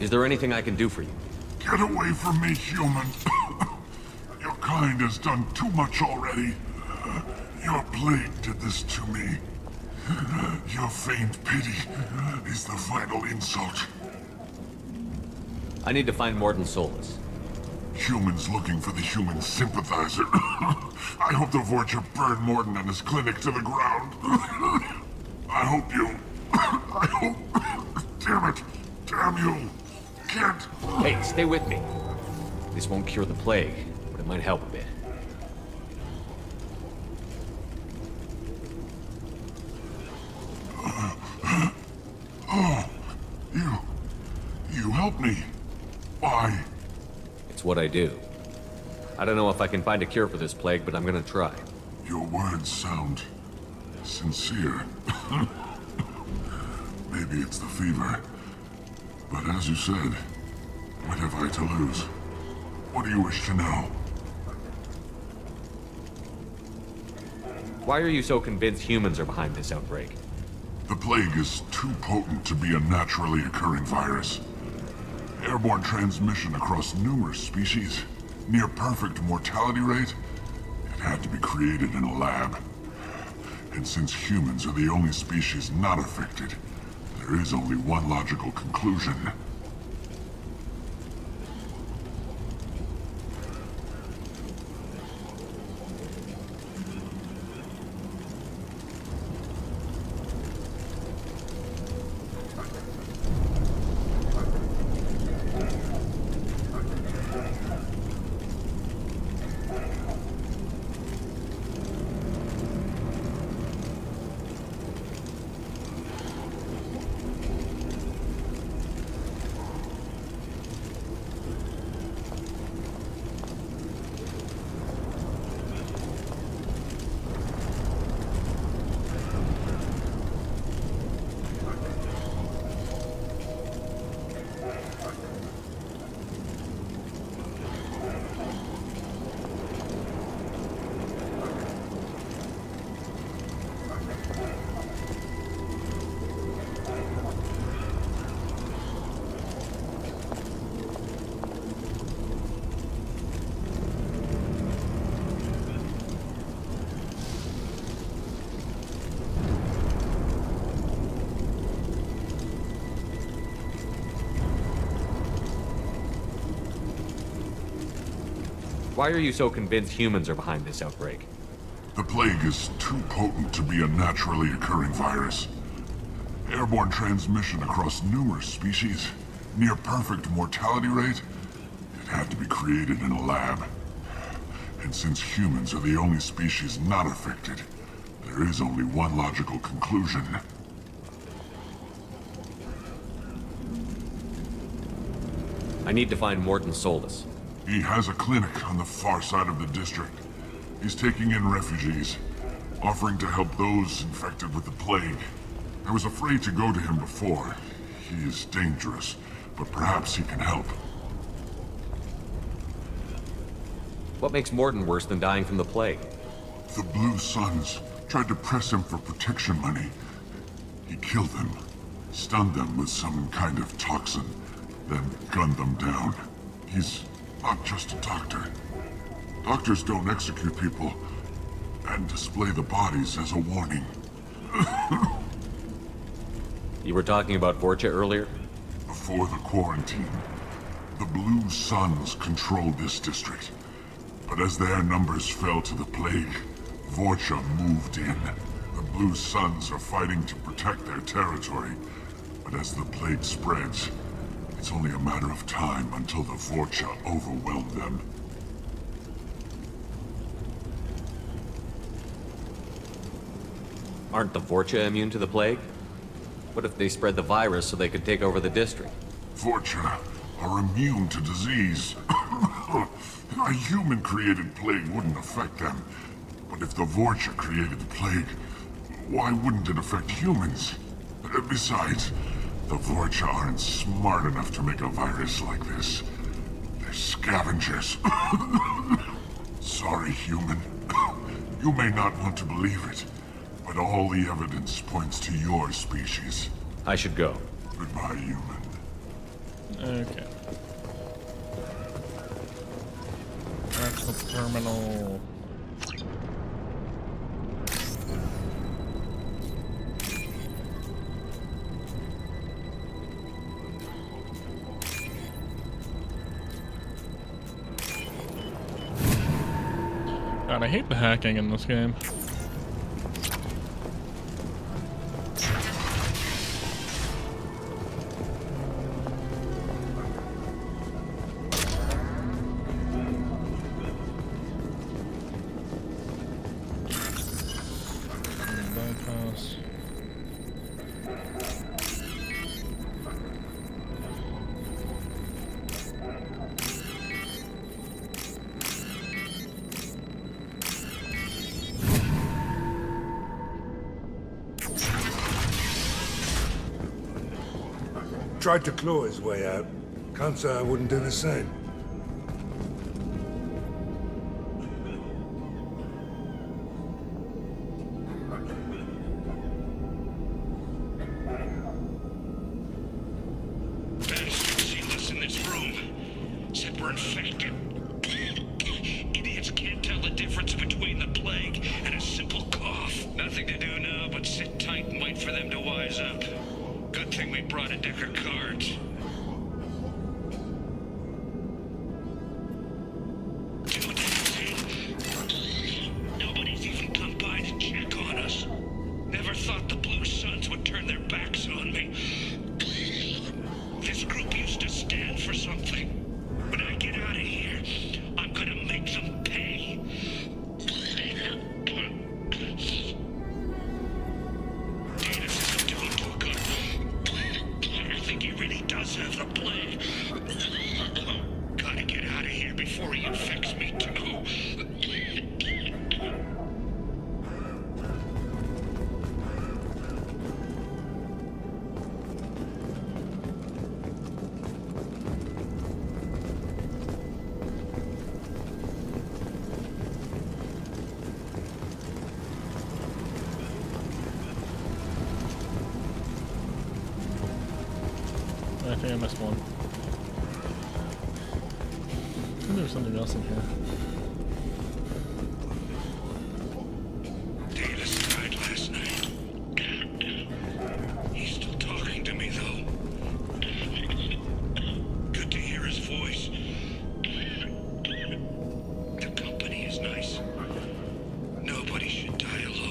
Speaker 3: Is there anything I can do for you?
Speaker 15: Get away from me, human. Your kind has done too much already. Your plague did this to me. Your feigned pity is the final insult.
Speaker 3: I need to find Morton Solus.
Speaker 15: Humans looking for the human sympathizer. I hope the Vorcha burned Morton and his clinic to the ground. I hope you... I hope... Damn it. Damn you. Can't...
Speaker 3: Hey, stay with me. This won't cure the plague, but it might help a bit.
Speaker 15: Oh, you helped me. Why?
Speaker 3: It's what I do. I don't know if I can find a cure for this plague, but I'm gonna try.
Speaker 15: Your words sound sincere. Maybe it's the fever. But as you said, what have I to lose? What do you wish to know?
Speaker 3: Why are you so convinced humans are behind this outbreak?
Speaker 15: The plague is too potent to be a naturally occurring virus. Airborne transmission across numerous species, near perfect mortality rate. It had to be created in a lab. And since humans are the only species not affected, there is only one logical conclusion.
Speaker 3: Why are you so convinced humans are behind this outbreak?
Speaker 15: The plague is too potent to be a naturally occurring virus. Airborne transmission across numerous species, near perfect mortality rate. It had to be created in a lab. And since humans are the only species not affected, there is only one logical conclusion.
Speaker 3: I need to find Morton Solus.
Speaker 15: He has a clinic on the far side of the district. He's taking in refugees, offering to help those infected with the plague. I was afraid to go to him before. He is dangerous, but perhaps he can help.
Speaker 3: What makes Morton worse than dying from the plague?
Speaker 15: The Blue Suns tried to press him for protection money. He killed them, stunned them with some kind of toxin, then gunned them down. He's not just a doctor. Doctors don't execute people and display the bodies as a warning.
Speaker 3: You were talking about Vorcha earlier?
Speaker 15: Before the quarantine, the Blue Suns controlled this district. But as their numbers fell to the plague, Vorcha moved in. The Blue Suns are fighting to protect their territory. But as the plague spreads, it's only a matter of time until the Vorcha overwhelm them.
Speaker 3: Aren't the Vorcha immune to the plague? What if they spread the virus so they could take over the district?
Speaker 15: Vorcha are immune to disease. A human-created plague wouldn't affect them. But if the Vorcha created the plague, why wouldn't it affect humans? Besides, the Vorcha aren't smart enough to make a virus like this. They're scavengers. Sorry, human. You may not want to believe it, but all the evidence points to your species.
Speaker 3: I should go.
Speaker 15: Goodbye, human.
Speaker 1: Okay. That's the terminal. God, I hate the hacking in this game. Bypass.
Speaker 10: Tried to claw his way out. Can't say I wouldn't do the same.
Speaker 16: Seen us in this room. Said we're infected. Idiots can't tell the difference between the plague and a simple cough. Nothing to do now but sit tight and wait for them to wise up. Good thing we brought a deck of cards. Dude, that's it. Nobody's even come by to check on us. Never thought the Blue Suns would turn their backs on me. This group used to stand for something. When I get out of here, I'm gonna make them pay. Davis isn't doing too good. I think he really does have the plague. Gotta get out of here before he infects me too.
Speaker 1: I think I missed one. I think there's something else in here.
Speaker 16: Davis died last night. He's still talking to me, though. Good to hear his voice. The company is nice. Nobody should die alone.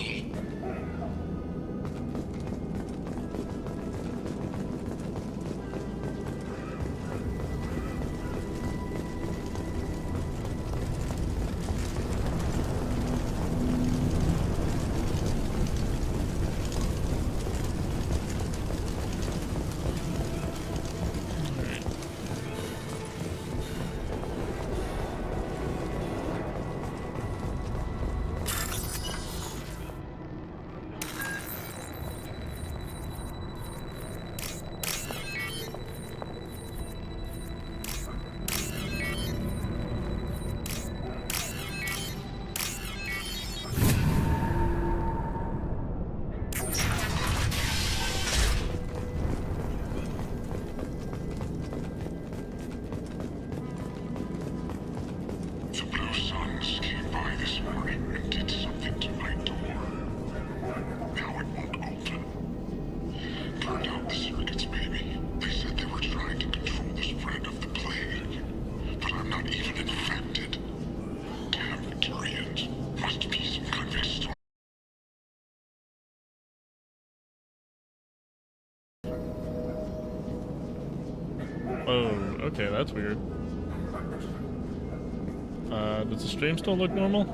Speaker 15: The Blue Suns came by this morning and did something to my door. Now it won't open. Burned out the circuits, maybe. They said they were trying to control the spread of the plague. But I'm not even infected. Damn Turians. Must be some kind of extortion.
Speaker 1: Oh, okay, that's weird. Does the stream still look normal?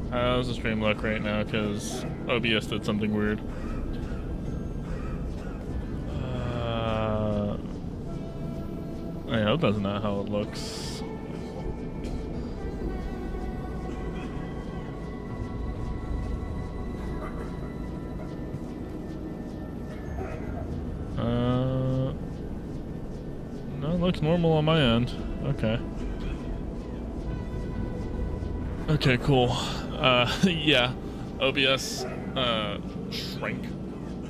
Speaker 1: How does the stream look right now? Because OBS did something weird. I hope that's not how it looks. No, it looks normal on my end. Okay. Okay, cool. Yeah, OBS shrink,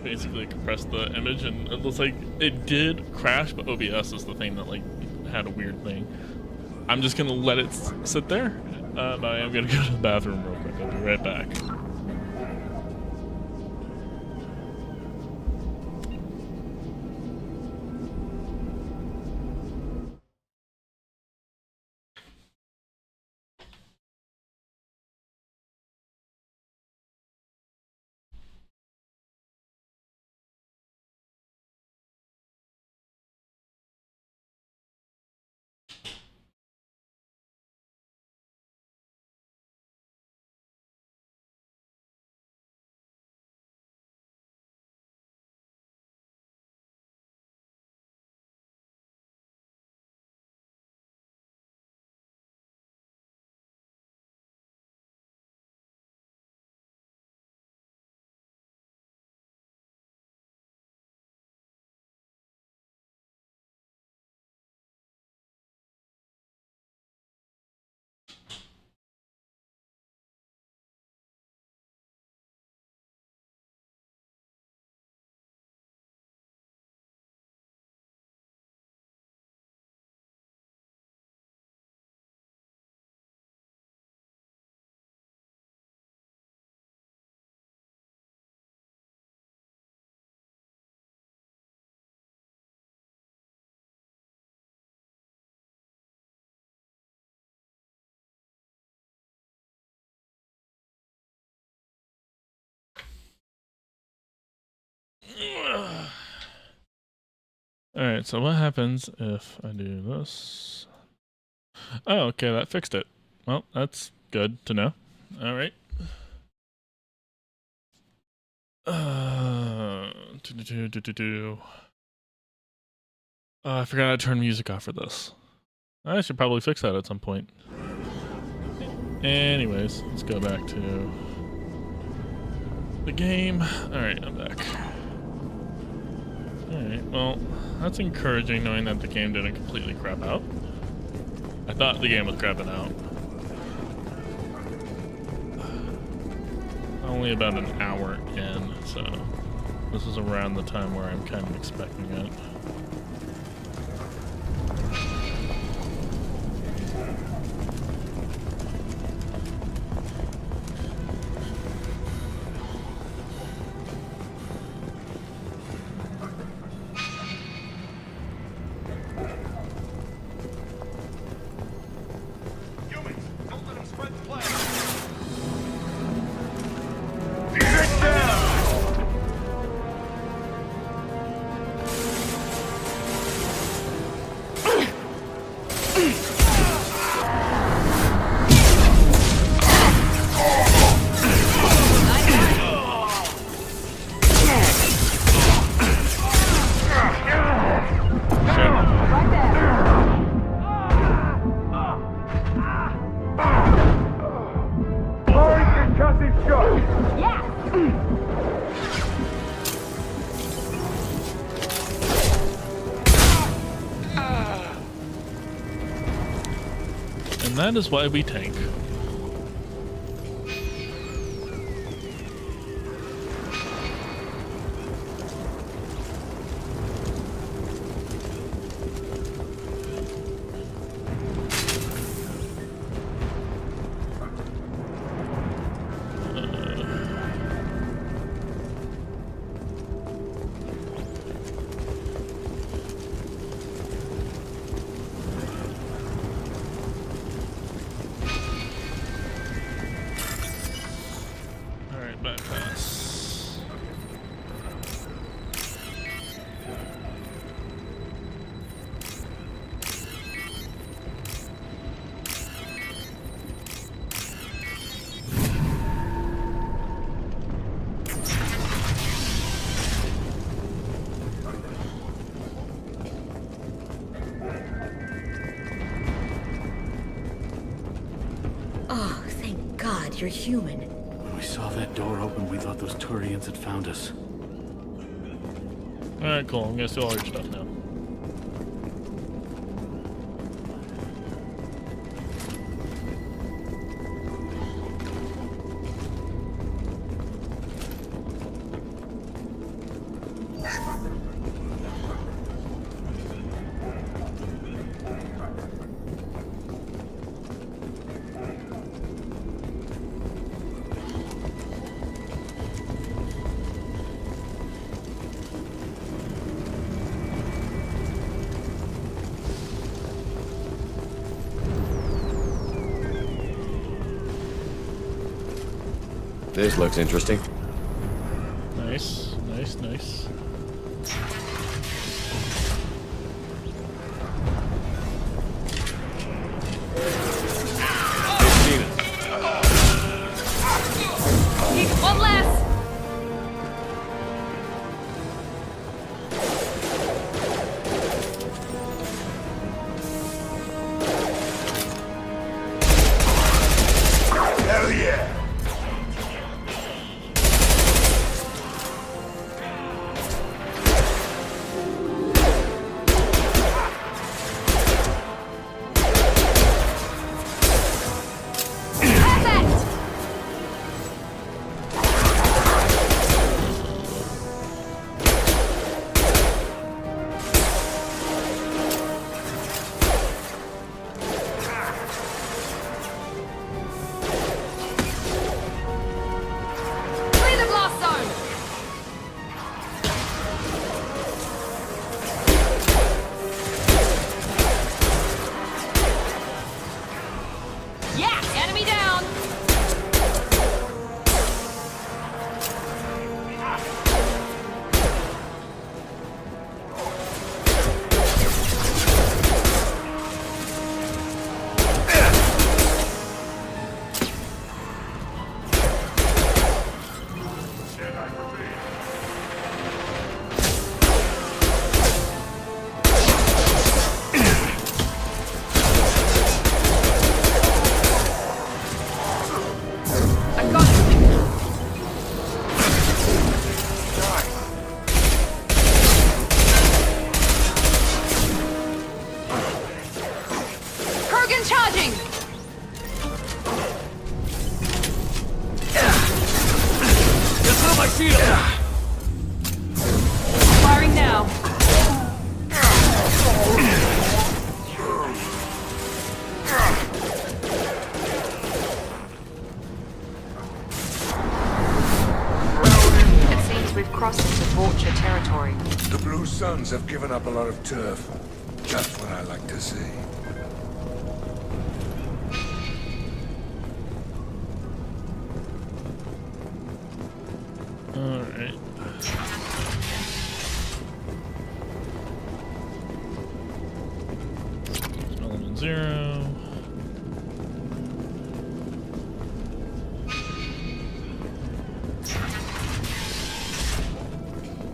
Speaker 1: basically compressed the image, and it looks like it did crash, but OBS is the thing that like had a weird thing. I'm just gonna let it sit there, but I am gonna go to the bathroom real quick. I'll be right back. Alright, so what happens if I do this? Oh, okay, that fixed it. Well, that's good to know. Alright. I forgot how to turn music off for this. I should probably fix that at some point. Anyways, let's go back to the game. Alright, I'm back. Alright, well, that's encouraging knowing that the game didn't completely crap out. I thought the game was crapping out. Only about an hour in, so this is around the time where I'm kind of expecting it. That is why we tank.
Speaker 21: You're human.
Speaker 22: When we saw that door open, we thought those Turians had found us.
Speaker 1: Alright, cool. I'm gonna steal all your stuff now.
Speaker 3: This looks interesting.
Speaker 1: Nice, nice, nice.
Speaker 20: One less!
Speaker 10: Hell yeah!
Speaker 20: Firing now.
Speaker 2: It seems we've crossed into Vulture territory.
Speaker 10: The Blue Suns have given up a lot of turf. Just what I like to see.
Speaker 1: Alright. Element 0.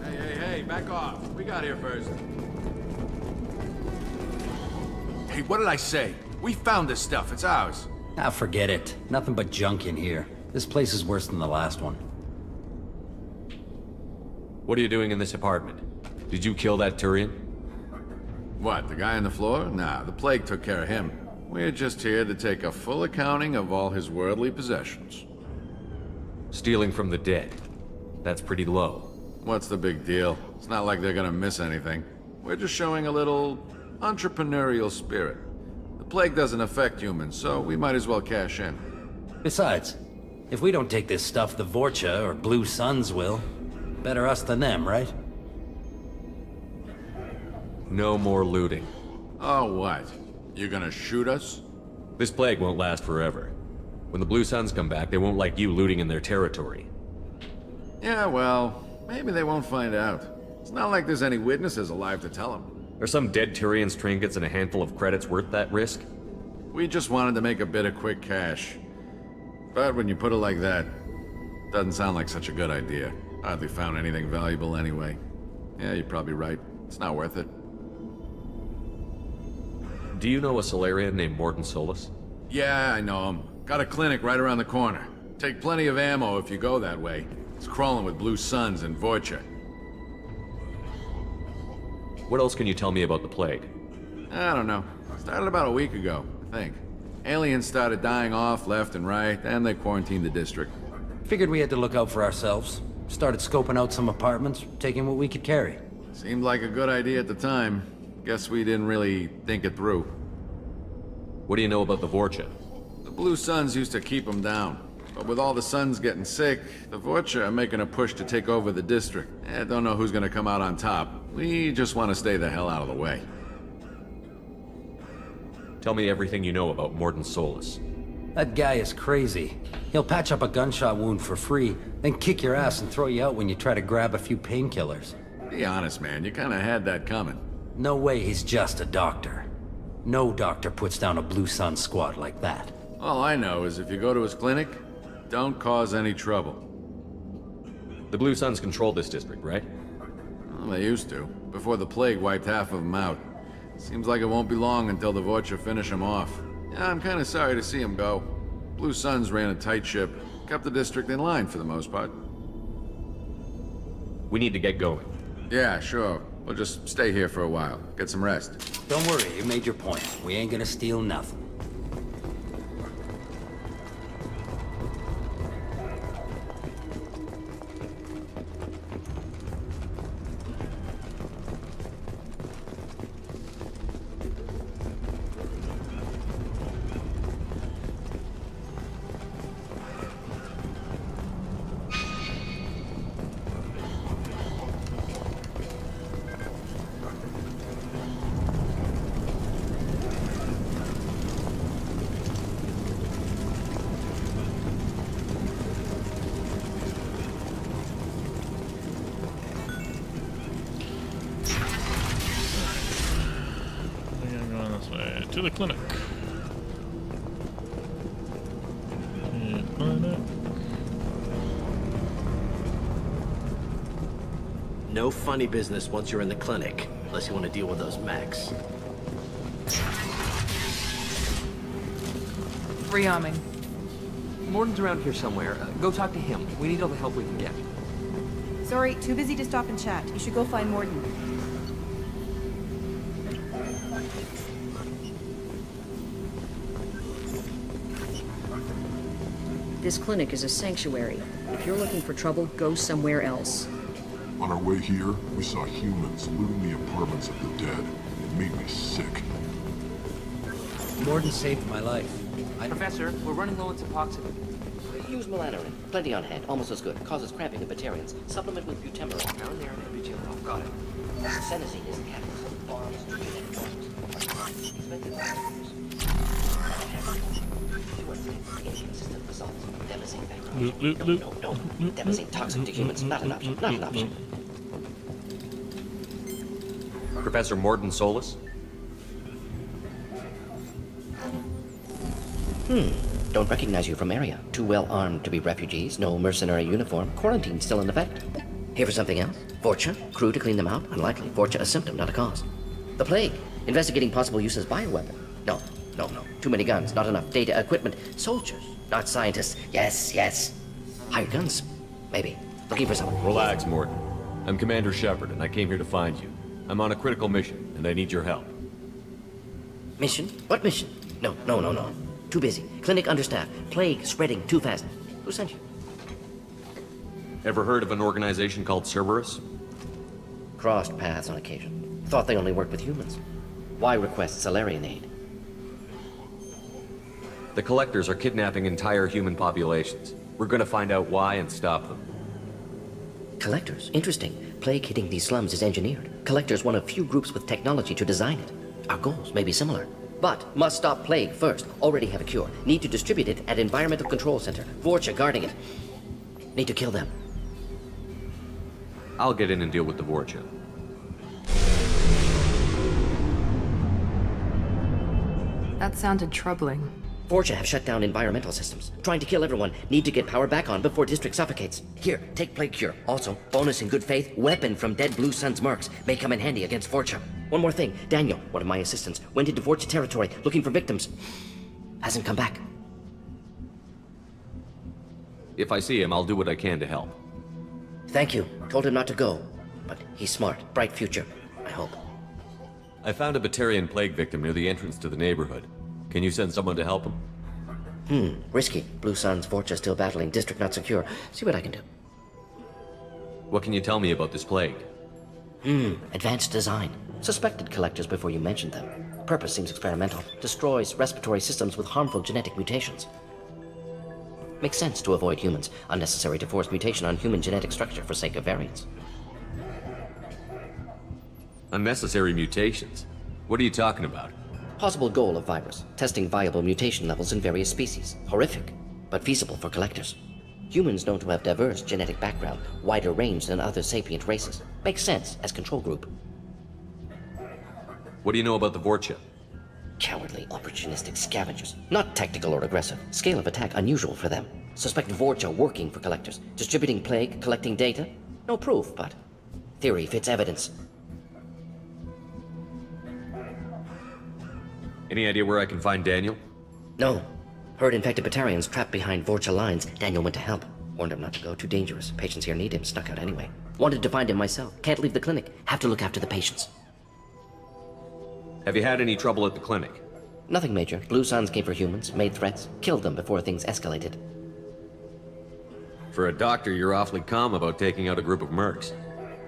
Speaker 4: Hey, back off. We got here first. Hey, what did I say? We found this stuff. It's ours.
Speaker 18: Ah, forget it. Nothing but junk in here. This place is worse than the last one.
Speaker 3: What are you doing in this apartment? Did you kill that Turian?
Speaker 4: What, the guy on the floor? Nah, the plague took care of him. We're just here to take a full accounting of all his worldly possessions.
Speaker 3: Stealing from the dead. That's pretty low.
Speaker 4: What's the big deal? It's not like they're gonna miss anything. We're just showing a little entrepreneurial spirit. The plague doesn't affect humans, so we might as well cash in.
Speaker 18: Besides, if we don't take this stuff, the Vorcha or Blue Suns will. Better us than them, right?
Speaker 3: No more looting.
Speaker 4: Oh, what? You gonna shoot us?
Speaker 3: This plague won't last forever. When the Blue Suns come back, they won't like you looting in their territory.
Speaker 4: Yeah, well, maybe they won't find out. It's not like there's any witnesses alive to tell them.
Speaker 3: Are some dead Tyrians' trinkets and a handful of credits worth that risk?
Speaker 4: We just wanted to make a bit of quick cash. But when you put it like that, doesn't sound like such a good idea. Hardly found anything valuable anyway. Yeah, you're probably right. It's not worth it.
Speaker 3: Do you know a Solarian named Morton Solus?
Speaker 4: Yeah, I know him. Got a clinic right around the corner. Take plenty of ammo if you go that way. It's crawling with Blue Suns and Vorcha.
Speaker 3: What else can you tell me about the plague?
Speaker 4: I don't know. Started about a week ago, I think. Aliens started dying off left and right, and they quarantined the district.
Speaker 18: Figured we had to look out for ourselves.
Speaker 6: Started scoping out some apartments, taking what we could carry.
Speaker 4: Seemed like a good idea at the time. Guess we didn't really think it through.
Speaker 3: What do you know about the Vorcha?
Speaker 4: The Blue Suns used to keep them down. But with all the Suns getting sick, the Vorcha are making a push to take over the district. Don't know who's gonna come out on top. We just want to stay the hell out of the way.
Speaker 3: Tell me everything you know about Morden Solus.
Speaker 6: That guy is crazy. He'll patch up a gunshot wound for free, then kick your ass and throw you out when you try to grab a few painkillers.
Speaker 4: Be honest, man. You kinda had that coming.
Speaker 6: No way he's just a doctor. No doctor puts down a Blue Sun squad like that.
Speaker 4: All I know is if you go to his clinic, don't cause any trouble.
Speaker 3: The Blue Suns control this district, right?
Speaker 4: Well, they used to, before the plague wiped half of them out. Seems like it won't be long until the Vorcha finish them off. Yeah, I'm kinda sorry to see him go. Blue Suns ran a tight ship, kept the district in line for the most part.
Speaker 3: We need to get going.
Speaker 4: Yeah, sure. We'll just stay here for a while, get some rest.
Speaker 6: Don't worry, you made your point. We ain't gonna steal nothing.
Speaker 1: To the clinic.
Speaker 7: No funny business once you're in the clinic, unless you want to deal with those mechs.
Speaker 23: Rearming.
Speaker 24: Morden's around here somewhere. Go talk to him. We need all the help we can get.
Speaker 19: Sorry, too busy to stop and chat. You should go find Morden.
Speaker 25: This clinic is a sanctuary. If you're looking for trouble, go somewhere else.
Speaker 15: On our way here, we saw humans looting the apartments of the dead. It made me sick.
Speaker 6: Morden saved my life.
Speaker 24: Professor, we're running low on Suboxone.
Speaker 26: Use melanorin. Plenty on hand. Almost as good. Causes cramping in Batarians. Supplement with butyramine.
Speaker 24: Down there in butyramine. Got it.
Speaker 26: Senescine is the catalyst. Bombs, genetic bombs. Expected Inconsistent results. Devastating background. No. Devastating toxic to humans. Not an option. Not an option.
Speaker 3: Professor Morden Solus?
Speaker 26: Don't recognize you from area. Too well armed to be refugees. No mercenary uniform. Quarantine still in effect. Here for something else? Vorcha? Crew to clean them out? Unlikely. Vorcha a symptom, not a cause. The plague. Investigating possible use as bioweapon. No. Too many guns, not enough data, equipment. Soldiers, not scientists. Yes. Hired guns? Maybe. Looking for someone.
Speaker 3: Relax, Morden. I'm Commander Shepard, and I came here to find you. I'm on a critical mission, and I need your help.
Speaker 26: Mission? What mission? No. Too busy. Clinic understaffed. Plague spreading too fast. Who sent you?
Speaker 3: Ever heard of an organization called Cerberus?
Speaker 26: Crossed paths on occasion. Thought they only worked with humans. Why request Salarian aid?
Speaker 3: The Collectors are kidnapping entire human populations. We're gonna find out why and stop them.
Speaker 26: Collectors? Interesting. Plague hitting these slums is engineered. Collectors one of few groups with technology to design it. Our goals may be similar. But must stop plague first. Already have a cure. Need to distribute it at Environmental Control Center. Vorcha guarding it. Need to kill them.
Speaker 3: I'll get in and deal with the Vorcha.
Speaker 2: That sounded troubling.
Speaker 26: Vorcha have shut down environmental systems. Trying to kill everyone. Need to get power back on before district suffocates. Here, take plague cure. Also, bonus in good faith, weapon from dead Blue Sun's mercs. May come in handy against Vorcha. One more thing. Daniel, one of my assistants, went into Vorcha territory looking for victims. Hasn't come back.
Speaker 3: If I see him, I'll do what I can to help.
Speaker 26: Thank you. Told him not to go. But he's smart. Bright future. I hope.
Speaker 3: I found a Batarian plague victim near the entrance to the neighborhood. Can you send someone to help him?
Speaker 26: Risky. Blue Sun's Vorcha still battling. District not secure. See what I can do.
Speaker 3: What can you tell me about this plague?
Speaker 26: Advanced design. Suspected collectors before you mentioned them. Purpose seems experimental. Destroys respiratory systems with harmful genetic mutations. Makes sense to avoid humans. Unnecessary to force mutation on human genetic structure for sake of variance.
Speaker 3: Unnecessary mutations? What are you talking about?
Speaker 26: Possible goal of virus. Testing viable mutation levels in various species. Horrific, but feasible for collectors. Humans known to have diverse genetic background, wider range than other sapient races. Makes sense as control group.
Speaker 3: What do you know about the Vorcha?
Speaker 26: Cowardly, opportunistic scavengers. Not tactical or aggressive. Scale of attack unusual for them. Suspect Vorcha working for collectors. Distributing plague, collecting data. No proof, but theory fits evidence.
Speaker 3: Any idea where I can find Daniel?
Speaker 26: No. Heard infected Batarians trapped behind Vorcha lines. Daniel went to help. Warned him not to go, too dangerous. Patients here need him, snuck out anyway. Wanted to find him myself. Can't leave the clinic. Have to look after the patients.
Speaker 3: Have you had any trouble at the clinic?
Speaker 26: Nothing major. Blue Suns came for humans, made threats, killed them before things escalated.
Speaker 3: For a doctor, you're awfully calm about taking out a group of mercs.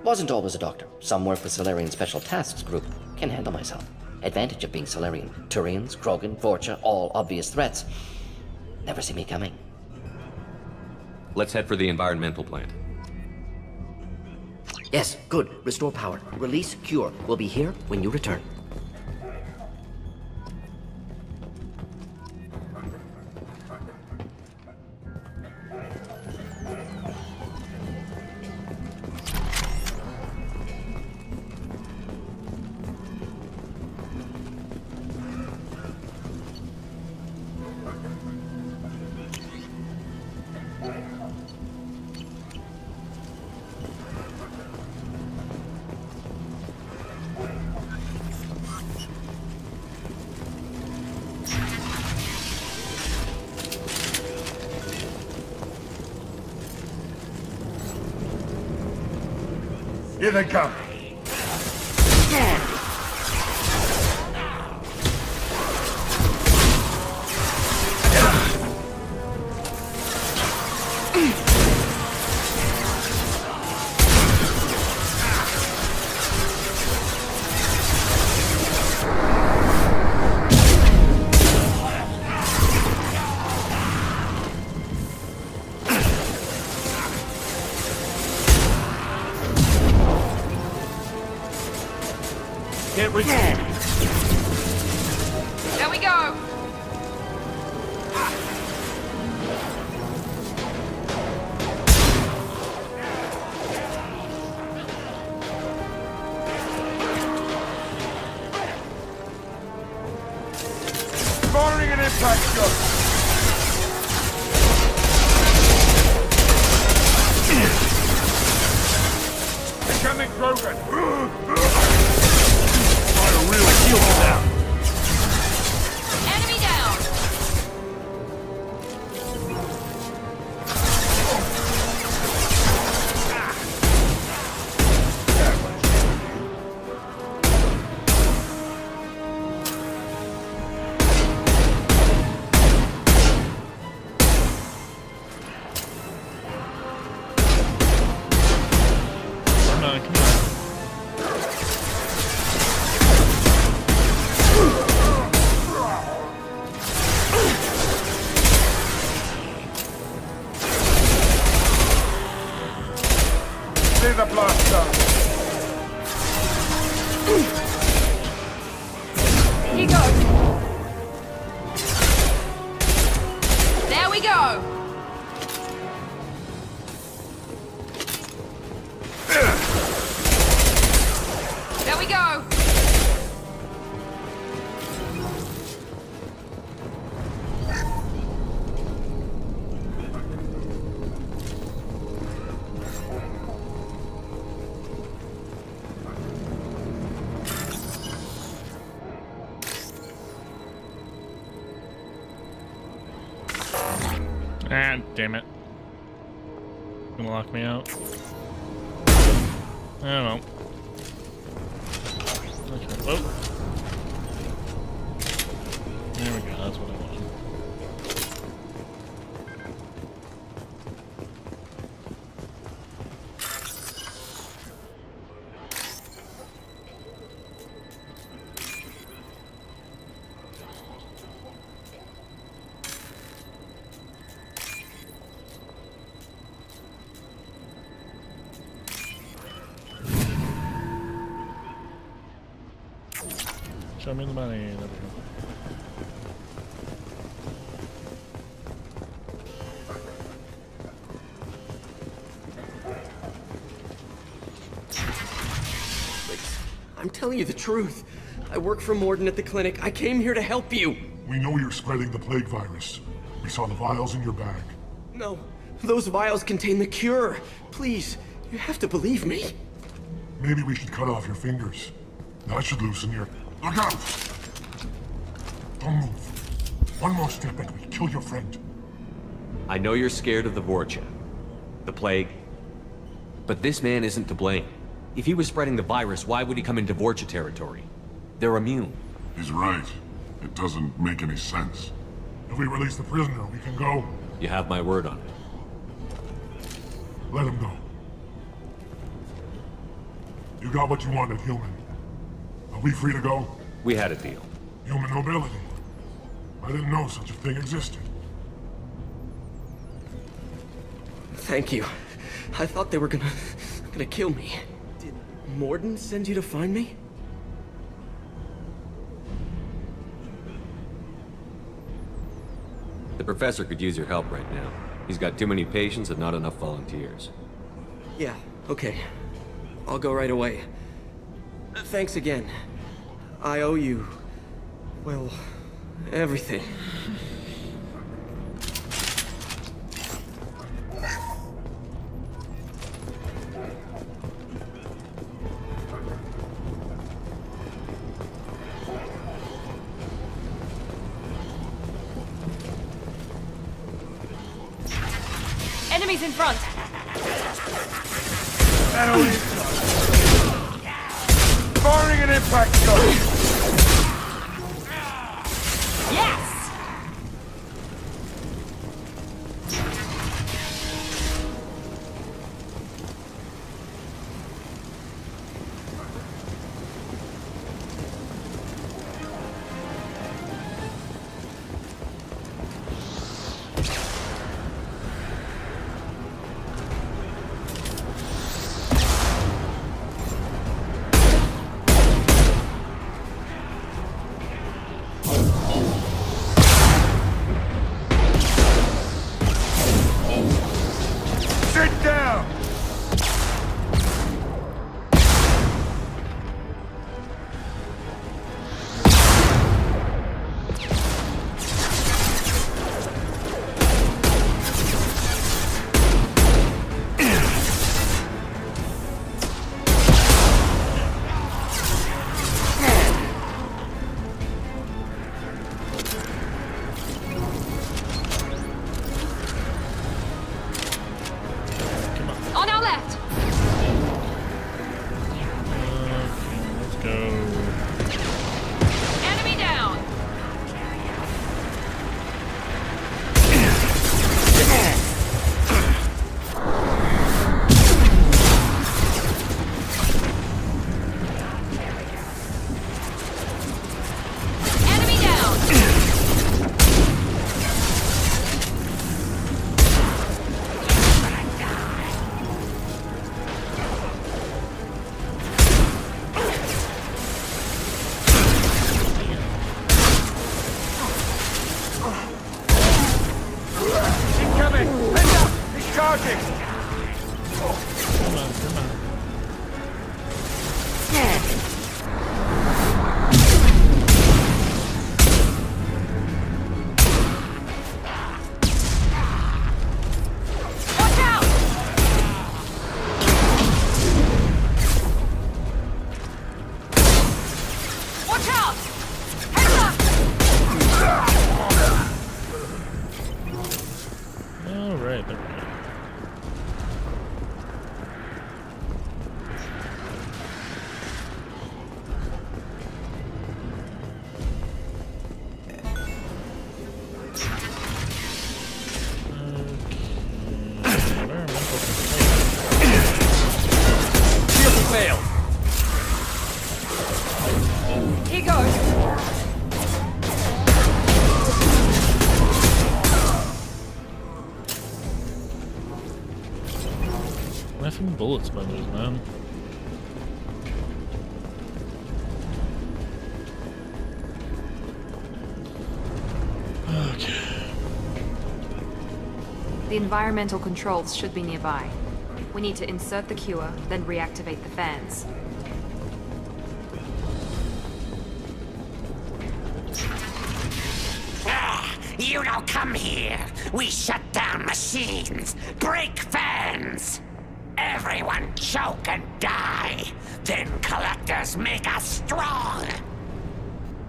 Speaker 26: Wasn't always a doctor. Some work with Solarian Special Tasks Group. Can handle myself. Advantage of being Solarian. Turians, Krogan, Vorcha, all obvious threats. Never see me coming.
Speaker 3: Let's head for the environmental plant.
Speaker 26: Yes, good. Restore power. Release cure. We'll be here when you return.
Speaker 10: Here they come.
Speaker 20: Can't reach it. There we go.
Speaker 10: Firing an impact shot. Becoming broken.
Speaker 20: Really feel it now. Enemy down.
Speaker 1: Come on, come on.
Speaker 10: See the blaster.
Speaker 20: Here goes. There we go. There we go.
Speaker 1: Ah, damn it. Gonna lock me out. I don't know. Okay. Whoa. There we go, that's what I wanted. Show me the money. There we go.
Speaker 7: I'm telling you the truth. I work for Morden at the clinic. I came here to help you.
Speaker 15: We know you're spreading the plague virus. We saw the vials in your bag.
Speaker 7: No, those vials contain the cure. Please, you have to believe me.
Speaker 15: Maybe we should cut off your fingers. That should loosen your... Look out! Don't move. One more step and we kill your friend.
Speaker 3: I know you're scared of the Vorcha, the plague, but this man isn't to blame. If he was spreading the virus, why would he come into Vorcha territory? They're immune.
Speaker 15: He's right. It doesn't make any sense. If we release the prisoner, we can go.
Speaker 3: You have my word on it.
Speaker 15: Let him go. You got what you wanted, human. Are we free to go?
Speaker 3: We had a deal.
Speaker 15: Human nobility. I didn't know such a thing existed.
Speaker 7: Thank you. I thought they were gonna kill me. Did Morden send you to find me?
Speaker 3: The professor could use your help right now. He's got too many patients and not enough volunteers.
Speaker 7: Yeah, okay. I'll go right away. Thanks again. I owe you... well, everything.
Speaker 20: Enemies in front!
Speaker 10: Firing an impact shot!
Speaker 20: Yes!
Speaker 10: Sit down!
Speaker 20: On our left!
Speaker 1: Let's go.
Speaker 20: Enemy down! Enemy down!
Speaker 10: Incoming! Heads up! He's charging!
Speaker 1: Come on, come on.
Speaker 20: Watch out! Watch out! Heads up!
Speaker 1: Alright, there we go.
Speaker 7: Shield failed!
Speaker 20: Here goes!
Speaker 1: Effing bullet sponges, man. Okay.
Speaker 2: The environmental controls should be nearby. We need to insert the cure, then reactivate the fans.
Speaker 5: You don't come here. We shut down machines, break fans. Everyone choke and die. Then collectors make us strong.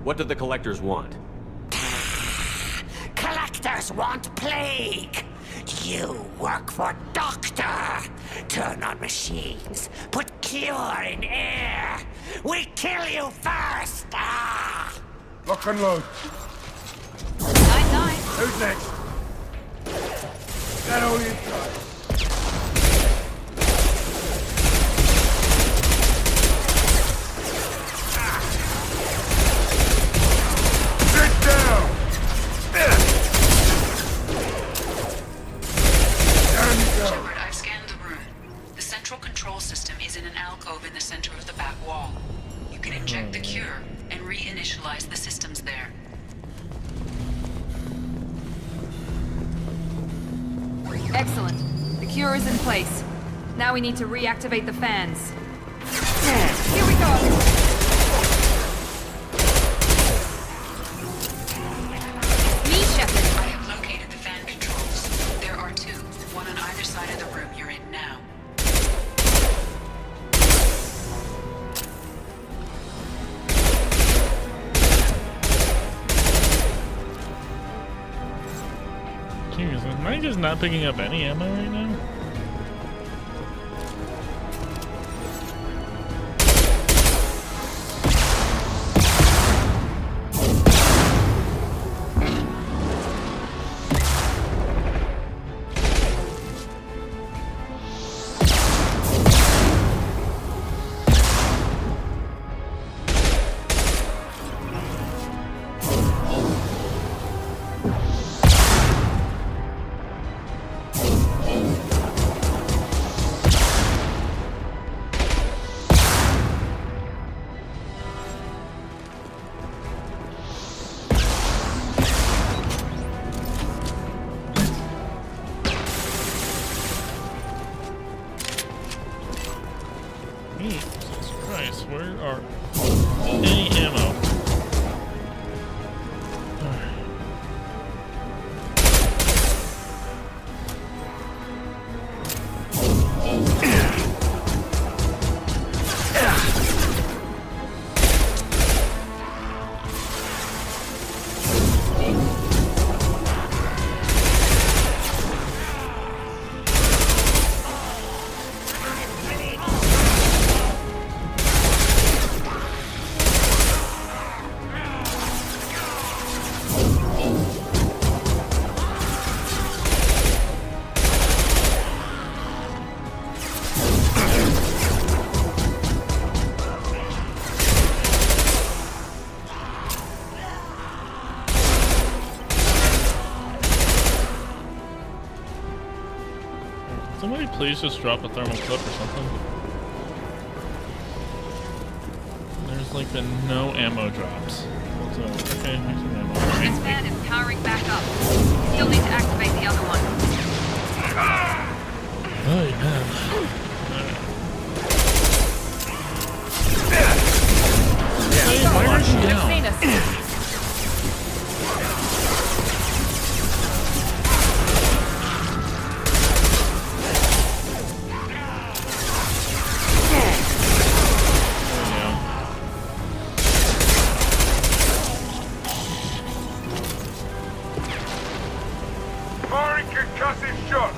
Speaker 3: What do the collectors want?
Speaker 5: Collectors want plague. You work for Doctor. Turn on machines. Put cure in air. We kill you first.
Speaker 10: Lock and load.
Speaker 2: 9-9.
Speaker 10: Who's next? That all you got? Sit down!
Speaker 9: Shepard, I've scanned the room. The central control system is in an alcove in the center of the back wall. You can inject the cure and reinitialize the systems there.
Speaker 2: Excellent. The cure is in place. Now we need to reactivate the fans. Here we go! Me, Shepard.
Speaker 9: I have located the fan controls. There are two, one on either side of the room you're in now.
Speaker 1: Jeez, am I just not picking up any ammo right now? Jesus Christ, where are any ammo? Somebody please just drop a thermal clip or something. There's like been no ammo drops. Okay, here's some ammo.
Speaker 2: This fan is powering back up. Still need to activate the other one.
Speaker 1: Oh, yeah. Hey, why aren't you
Speaker 2: Should have
Speaker 1: down?
Speaker 2: seen us.
Speaker 10: Firing concussive shot!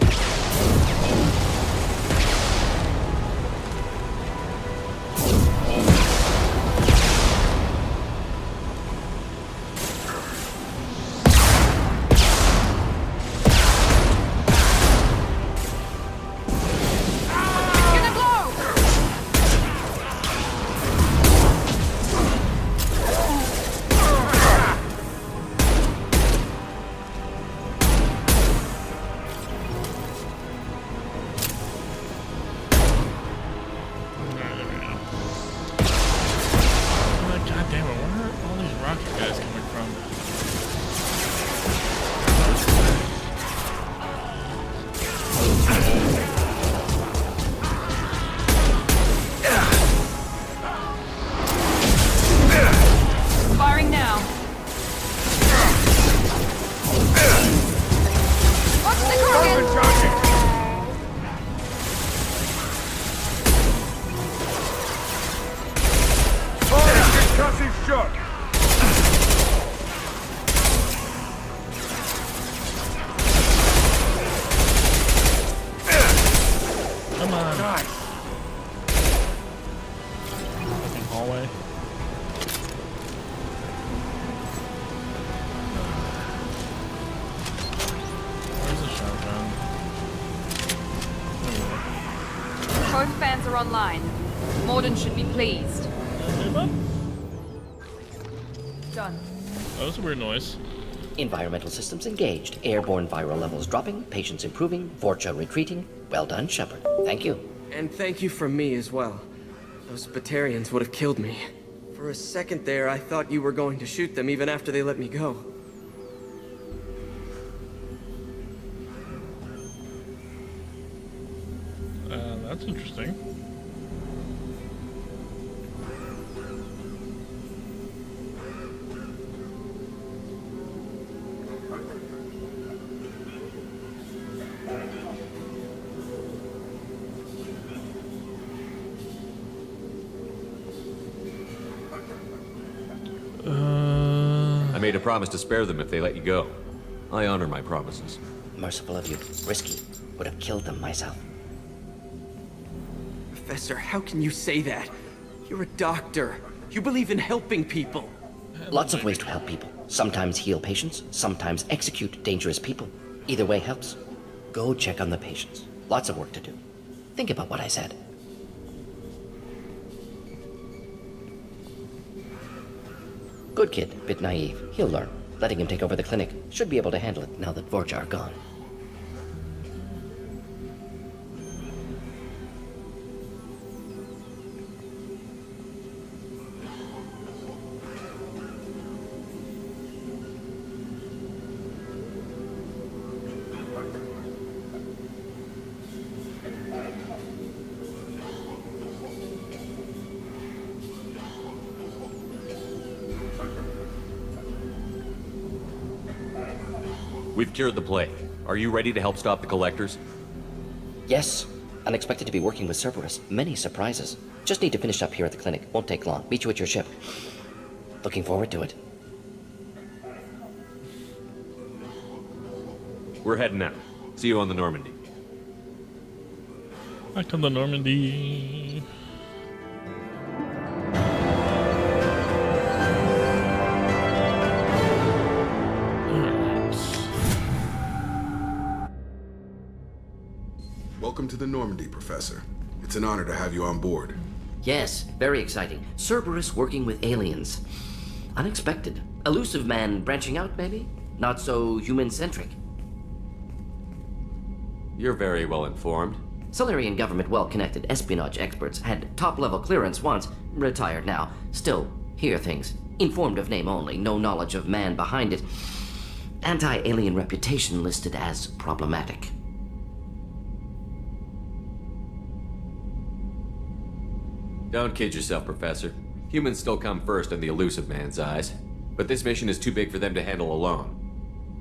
Speaker 2: Gonna blow!
Speaker 1: God damn it, where are all these rocket guys coming from? hallway. Where's the shotgun?
Speaker 2: Both fans are online. Morden should be pleased. Done.
Speaker 1: That was a weird noise.
Speaker 26: Environmental systems engaged. Airborne viral levels dropping. Patients improving. Vorcha retreating. Well done, Shepard. Thank you.
Speaker 7: And thank you from me as well. Those Batarians would have killed me. For a second there, I thought you were going to shoot them even after they let me go.
Speaker 1: That's interesting.
Speaker 3: I made a promise to spare them if they let you go. I honor my promises.
Speaker 26: Merciful of you. Risky. Would have killed them myself.
Speaker 7: Professor, how can you say that? You're a doctor. You believe in helping people.
Speaker 26: Lots of ways to help people. Sometimes heal patients, sometimes execute dangerous people. Either way helps. Go check on the patients. Lots of work to do. Think about what I said. Good kid, bit naive. He'll learn. Letting him take over the clinic. Should be able to handle it now that Vorcha are gone.
Speaker 3: We've cured the plague. Are you ready to help stop the collectors?
Speaker 26: Yes. Unexpected to be working with Cerberus. Many surprises. Just need to finish up here at the clinic. Won't take long. Meet you at your ship. Looking forward to it.
Speaker 3: We're heading out. See you on the Normandy.
Speaker 1: Back to the Normandy.
Speaker 11: Welcome to the Normandy, Professor. It's an honor to have you on board.
Speaker 26: Yes, very exciting. Cerberus working with aliens. Unexpected. Elusive man branching out, maybe? Not so human-centric.
Speaker 3: You're very well informed.
Speaker 26: Solarian government well-connected espionage experts had top-level clearance once, retired now. Still, hear things. Informed of name only, no knowledge of man behind it. Anti-alien reputation listed as problematic.
Speaker 3: Don't kid yourself, Professor. Humans still come first in the elusive man's eyes. But this mission is too big for them to handle alone.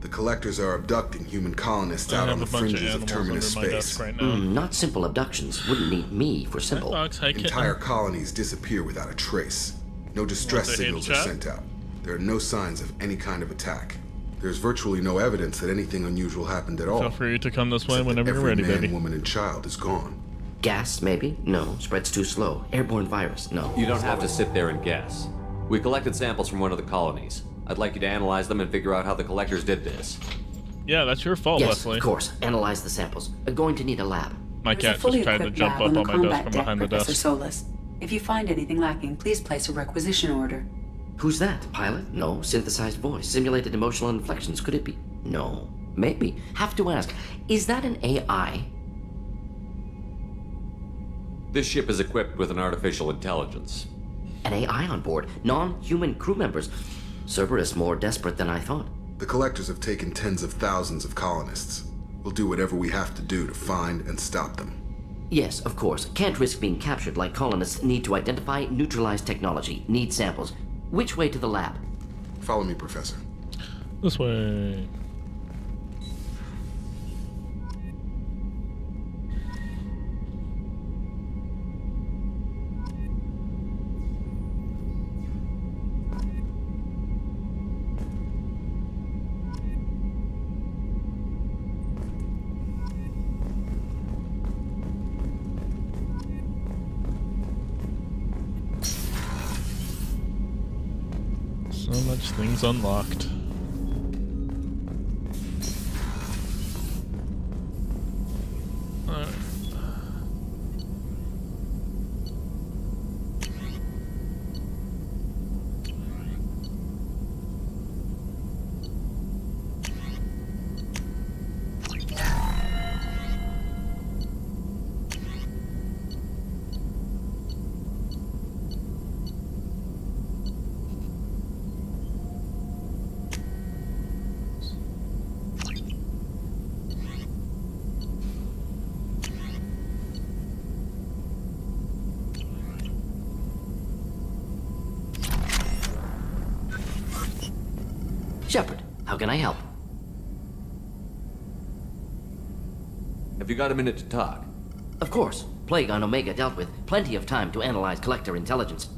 Speaker 11: The collectors are abducting human colonists out on the fringes of Terminus space.
Speaker 26: Not simple abductions. Wouldn't need me for simple.
Speaker 11: Entire colonies disappear without a trace. No distress signals are sent out. There are no signs of any kind of attack. There's virtually no evidence that anything unusual happened at all.
Speaker 1: Feel free to come this way whenever you're ready,
Speaker 11: every man,
Speaker 1: baby.
Speaker 11: woman, and child is gone.
Speaker 26: Gas, maybe? No. Spreads too slow. Airborne virus? No.
Speaker 3: You don't have to sit there and guess. We collected samples from one of the colonies. I'd like you to analyze them and figure out how the collectors did this.
Speaker 1: Yeah, that's your fault,
Speaker 26: yes,
Speaker 1: Leslie.
Speaker 26: Of course. Analyze the samples. Going to need a lab.
Speaker 1: My cat just tried to jump up on my desk from behind the
Speaker 12: Professor
Speaker 1: desk.
Speaker 12: Solus. If you find anything lacking, please place a requisition order.
Speaker 26: Who's that? Pilot? No. Synthesized voice. Simulated emotional inflections. Could it be? No. Maybe. Have to ask. Is that an AI?
Speaker 3: This ship is equipped with an artificial intelligence.
Speaker 26: An AI on board. Non-human crew members. Cerberus more desperate than I thought.
Speaker 11: The collectors have taken tens of thousands of colonists. We'll do whatever we have to do to find and stop them.
Speaker 26: Yes, of course. Can't risk being captured like colonists. Need to identify, neutralize technology. Need samples. Which way to the lab?
Speaker 11: Follow me, Professor.
Speaker 1: This way. So much things unlocked. Alright.
Speaker 26: Shepard, how can I help?
Speaker 3: Have you got a minute to talk?
Speaker 26: Of course. Plague on Omega dealt with. Plenty of time to analyze collector intelligence.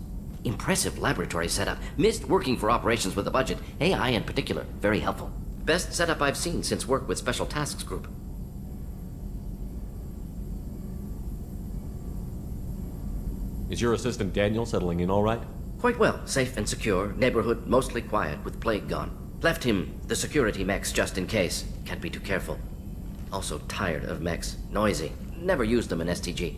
Speaker 26: Impressive laboratory setup. Missed working for operations with a budget. AI in particular. Very helpful. Best setup I've seen since work with Special Tasks Group.
Speaker 3: Is your assistant Daniel settling in all right?
Speaker 26: Quite well. Safe and secure. Neighborhood mostly quiet with Plague gone. Left him the security mechs just in case. Can't be too careful. Also tired of mechs. Noisy. Never used them in STG.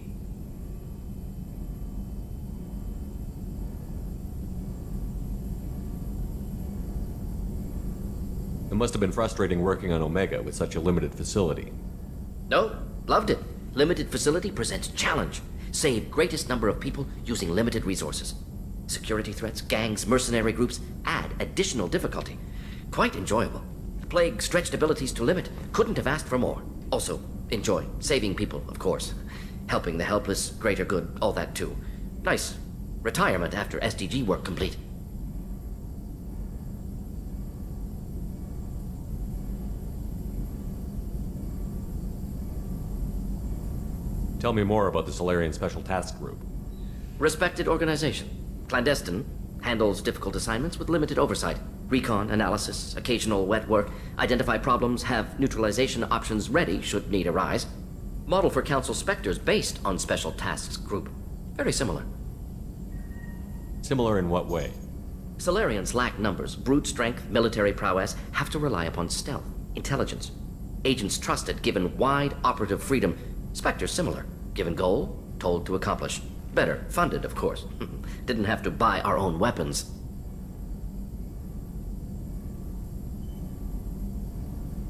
Speaker 3: It must have been frustrating working on Omega with such a limited facility.
Speaker 26: No, loved it. Limited facility presents challenge. Save greatest number of people using limited resources. Security threats, gangs, mercenary groups add additional difficulty. Quite enjoyable. Plague stretched abilities to limit. Couldn't have asked for more. Also, enjoy. Saving people, of course. Helping the helpless, greater good, all that too. Nice. Retirement after SDG work complete.
Speaker 3: Tell me more about the Solarian Special Task Group.
Speaker 26: Respected organization. Clandestine. Handles difficult assignments with limited oversight. Recon, analysis, occasional wet work. Identify problems, have neutralization options ready should need arise. Model for Council Spectres based on Special Tasks Group. Very similar.
Speaker 3: Similar in what way?
Speaker 26: Solarians lack numbers, brute strength, military prowess, have to rely upon stealth, intelligence. Agents trusted, given wide operative freedom. Spectres similar, given goal, told to accomplish. Better, funded, of course. Didn't have to buy our own weapons.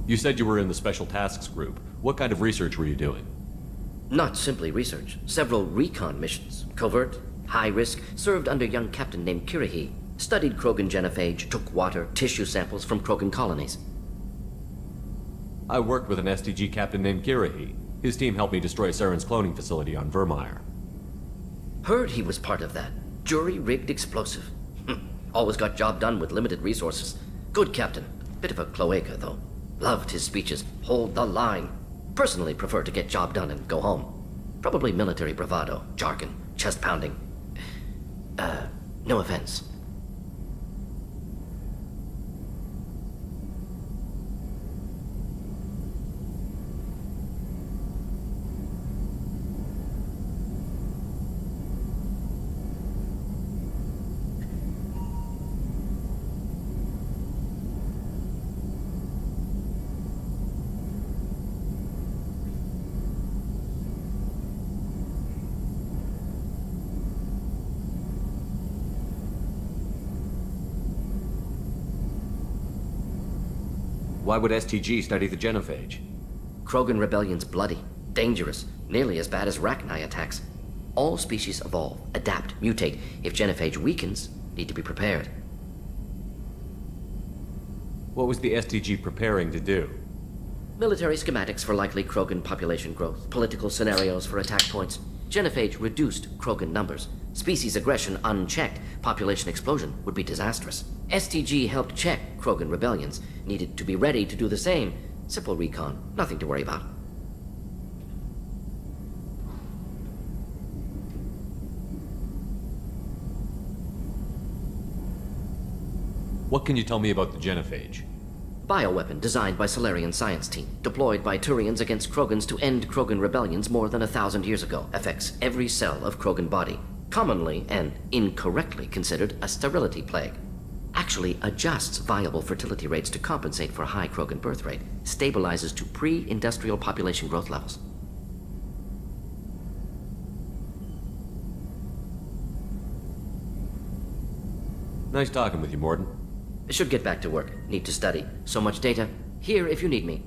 Speaker 3: You said you were in the Special Tasks Group. What kind of research were you doing?
Speaker 26: Not simply research. Several recon missions. Covert, high risk, served under a young captain named Kirihi. Studied Krogan genophage, took water, tissue samples from Krogan colonies.
Speaker 3: I worked with an STG captain named Kirihi. His team helped me destroy Saren's cloning facility on Vermeer.
Speaker 26: Heard he was part of that. Jury-rigged explosive. Always got job done with limited resources. Good captain. Bit of a cloaca, though. Loved his speeches. Hold the line. Personally prefer to get job done and go home. Probably military bravado, jargon, chest pounding. No offense.
Speaker 3: Why would STG study the genophage?
Speaker 26: Krogan rebellion's bloody, dangerous, nearly as bad as Rachni attacks. All species evolve, adapt, mutate. If genophage weakens, need to be prepared.
Speaker 3: What was the STG preparing to do?
Speaker 26: Military schematics for likely Krogan population growth, political scenarios for attack points. Genophage reduced Krogan numbers. Species aggression unchecked, population explosion would be disastrous. STG helped check Krogan rebellions. Needed to be ready to do the same. Simple recon, nothing to worry about.
Speaker 3: What can you tell me about the genophage?
Speaker 26: Bioweapon designed by Solarian science team, deployed by Turians against Krogans to end Krogan rebellions more than 1,000 years ago. Affects every cell of Krogan body. Commonly and incorrectly considered a sterility plague. actually adjusts viable fertility rates to compensate for a high Krogan birth rate, stabilizes to pre-industrial population growth levels.
Speaker 3: Nice talking with you, Morden.
Speaker 26: Should get back to work. Need to study. So much data. Here if you need me.